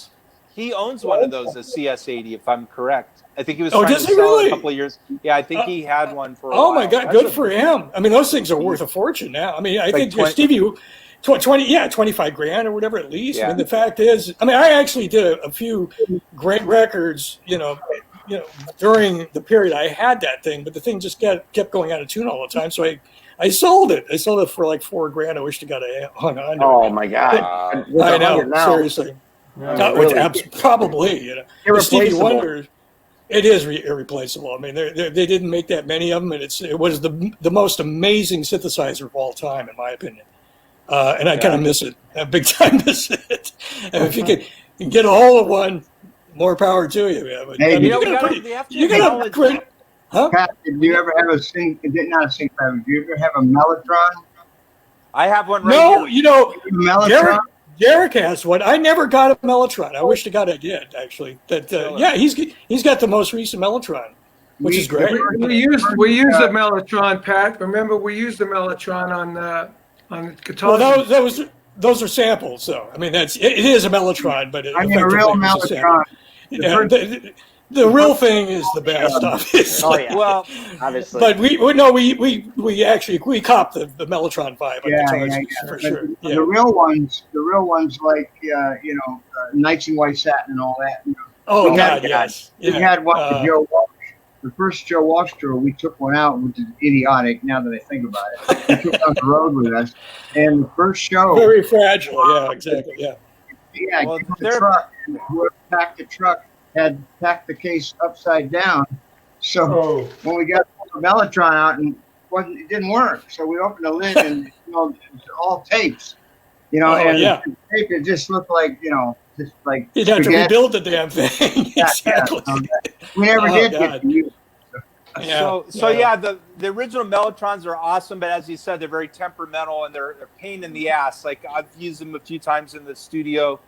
S7: he owns one of those, a CS80, if I'm correct. I think he was
S6: trying to sell it
S7: a couple of years. Yeah, I think he had one for a while.
S6: Oh, my God, good for him. I mean, those things are worth a fortune now. I mean, I think Stevie 25 grand or whatever at least. I mean, the fact is, I actually did a few great records, during the period I had that thing, but the thing just kept going out of tune all the time. So I sold it. I sold it for like $4 grand. I wish I got hung on to it.
S1: Oh my God!
S6: I know, seriously. Probably, Stevie Wonder, it is irreplaceable. I mean, they didn't make that many of them, and it was the most amazing synthesizer of all time, in my opinion. And I kind of miss it. I big time miss it. And if you can get a hold of one, more power to you. Yeah. But,
S4: Hey,
S6: you got a great. Huh?
S4: Pat, did you ever have not a sync? Did you ever have a Mellotron?
S7: I have one right here.
S4: Mellotron.
S6: Derek has one. I never got a Mellotron. I wish to God I did, actually. He's got the most recent Mellotron, which is great.
S3: We used the Mellotron, Pat. Remember, we used the Mellotron on guitar.
S6: Well, those are samples, though. I mean, it is a Mellotron, but
S4: a real Mellotron.
S6: The real thing is the best, obviously.
S1: Oh yeah.
S7: Well,
S1: obviously.
S6: But we copped the Mellotron vibe on guitars for sure. Yeah.
S4: The real ones like Knights in White Satin and all that.
S6: Oh God, yes.
S4: We had one with Joe Walsh. The first Joe Walsh tour, we took one out, which is idiotic now that I think about it. He took on the road with us, and the first show.
S6: Very fragile. Yeah, exactly. Yeah.
S4: Yeah. Well, the truck. Whoever packed the truck had packed the case upside down. So when we got the Mellotron out, and it didn't work, so we opened the lid, and it was all tapes. The tape, it just looked like just like
S6: you'd have to rebuild the damn thing. Exactly.
S4: We never did get to use
S7: it. The original Mellotrons are awesome, but as you said, they're very temperamental and they're a pain in the ass. Like I've used them a few times in the studio,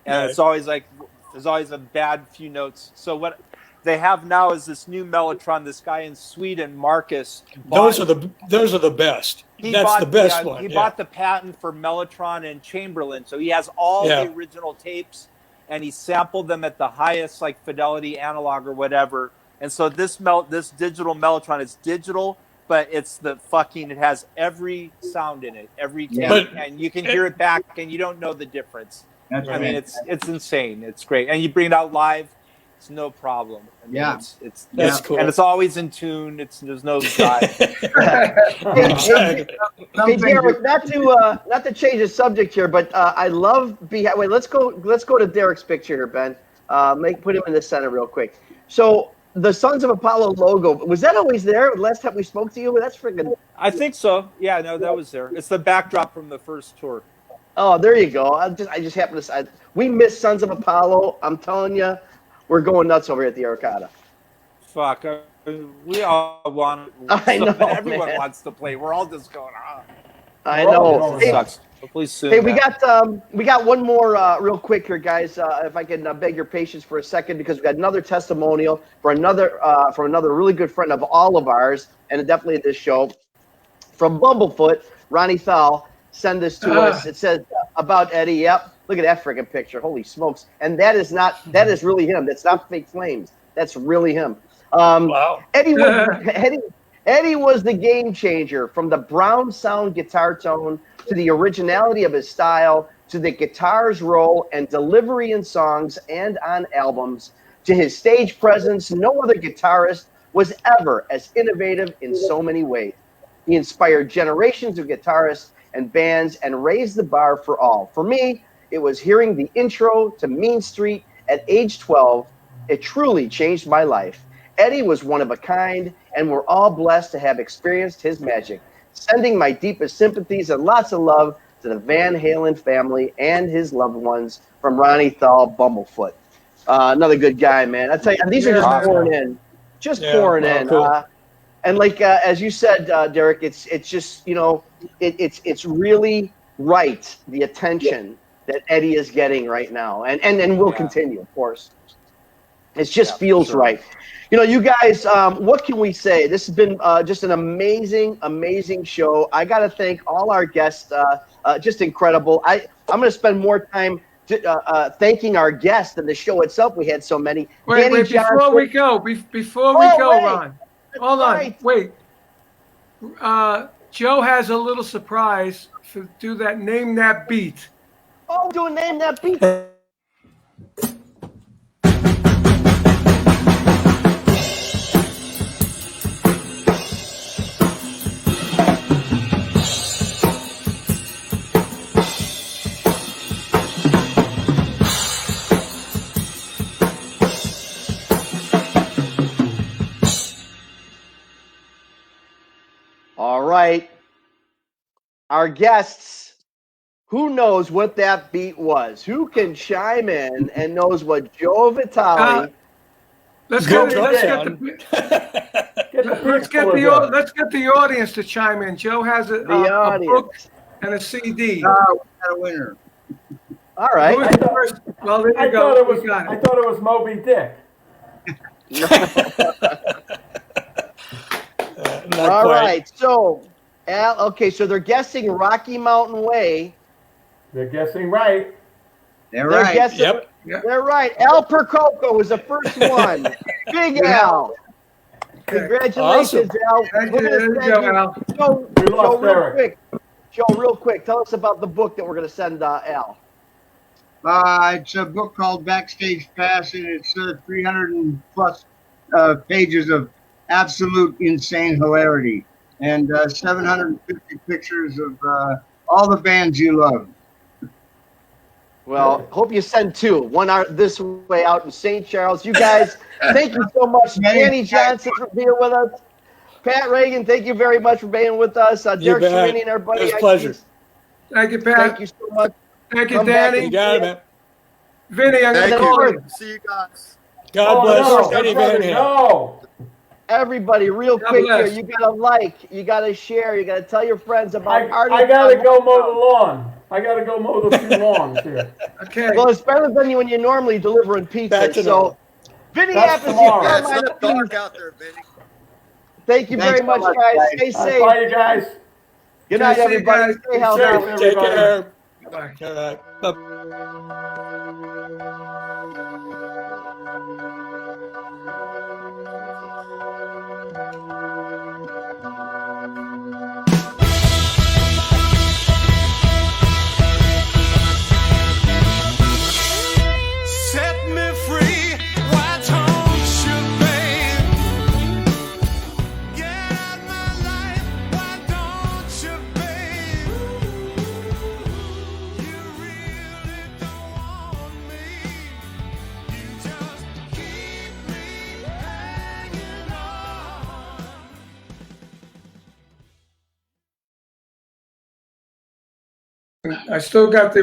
S7: and it's always like there's always a bad few notes. So what they have now is this new Mellotron. This guy in Sweden, Marcus.
S6: Those are the best. That's the best one.
S7: He bought the patent for Mellotron and Chamberlain, so he has all the original tapes, and he sampled them at the highest like fidelity analog or whatever. And so this digital Mellotron is digital, but it has every sound in it, every tape, and you can hear it back, and you don't know the difference. I mean, it's insane. It's great, and you bring it out live. It's no problem. I mean,
S6: that's cool,
S7: and it's always in tune. There's no dive.
S1: Hey, Derek, not to change the subject here, but I love Wait, let's go to Derek's picture here, Ben. Put him in the center real quick. So the Sons of Apollo logo, was that always there? Last time we spoke to you, that's freaking.
S7: I think so. Yeah, no, that was there. It's the backdrop from the first tour.
S1: Oh, there you go. I just happened to. We miss Sons of Apollo. I'm telling you. We're going nuts over here at the Arcada.
S7: Fuck. We all want.
S1: I know.
S7: Everyone wants to play. We're all just going on.
S1: I know.
S7: Hey, sucks. Hopefully soon.
S1: Hey, we got one more real quick here, guys. If I can beg your patience for a second, because we got another testimonial from another really good friend of all of ours, and definitely at this show, from Bumblefoot, Ronnie Thal. Send this to us. It says about Eddie. Yep. Look at that freaking picture. Holy smokes. And that is really him. That's not fake flames. That's really him.
S6: Wow.
S1: Eddie was the game changer, from the brown sound guitar tone to the originality of his style, to the guitar's role and delivery in songs and on albums, to his stage presence. No other guitarist was ever as innovative in so many ways. He inspired generations of guitarists and bands and raised the bar for all. For me, it was hearing the intro to Mean Street at age 12. It truly changed my life. Eddie was one of a kind, and we're all blessed to have experienced his magic. Sending my deepest sympathies and lots of love to the Van Halen family and his loved ones, from Ronnie Thal, Bumblefoot. Another good guy, man. I tell you, these are just pouring in. Pouring in. Cool. And like as you said, Derek, it's just it's really right, the attention that Eddie is getting right now, and will continue, of course. It just feels right. You guys, what can we say? This has been just an amazing show. I got to thank all our guests. Just incredible. I'm going to spend more time thanking our guests than the show itself. We had so many.
S3: Wait, before we go, Ron. Hold on. Wait. Joe has a little surprise to do that. Name that beat.
S1: Oh, do a name that beat. All right. Our guests, who knows what that beat was? Who can chime in and knows what Joe Vitale?
S3: Let's
S2: Go
S3: get
S2: Drum.
S3: let's get the audience to chime in. Joe has a book and a CD.
S4: We got a winner.
S1: All right.
S3: Well, there you
S2: I
S3: go.
S2: thought it was Moby Dick.
S1: All right. So, Al, okay, so they're guessing Rocky Mountain Way.
S2: They're guessing right.
S4: They're right.
S1: Guessing,
S6: Yep.
S1: They're right. Al Percoco was the first one. Big Al. Congratulations, Al.
S3: Thank you, Al.
S1: Joe, real quick, tell us about the book that we're going to send Al.
S4: It's a book called Backstage Pass, and it's 300 and plus pages of absolute insane hilarity, and 750 pictures of all the bands you love.
S1: Well, hope you send two. One out this way out in St. Charles. You guys, thank you so much. Danny Johnson for being with us. Pat Reagan, thank you very much for being with us. Derek Sherinian, everybody.
S6: It was a pleasure.
S1: Thank you, Pat. Thank you so much.
S3: Thank you, Danny.
S6: You got it, man.
S3: Vinny, I'm going to call you.
S5: See you guys.
S6: God bless.
S2: No,
S6: Eddie Van Halen.
S2: no.
S1: Everybody, real quick here, you got to like, you got to share, you got to tell your friends about Artie.
S2: I got to go mow the lawn. I got to go mow the few lawns here.
S3: Okay.
S1: Well, it's better than when you're normally delivering pizza. So, Vinny
S2: That's
S1: Appice,
S2: tomorrow.
S5: Yeah, it's
S1: Carmine
S5: not dark
S1: Appice.
S5: out there, Vinny.
S1: Thank you very much, guys. Stay safe.
S2: Bye, you guys.
S1: Good night,
S3: Stay safe,
S1: everybody.
S3: guys.
S1: Stay healthy.
S2: Safe,
S6: Take
S2: everybody.
S6: care.
S3: Bye.
S6: All right. Bye.
S8: Set me free, why don't you, babe? Get out my life, why don't you, babe? You really don't want me, you just keep me hanging on.
S3: I still got the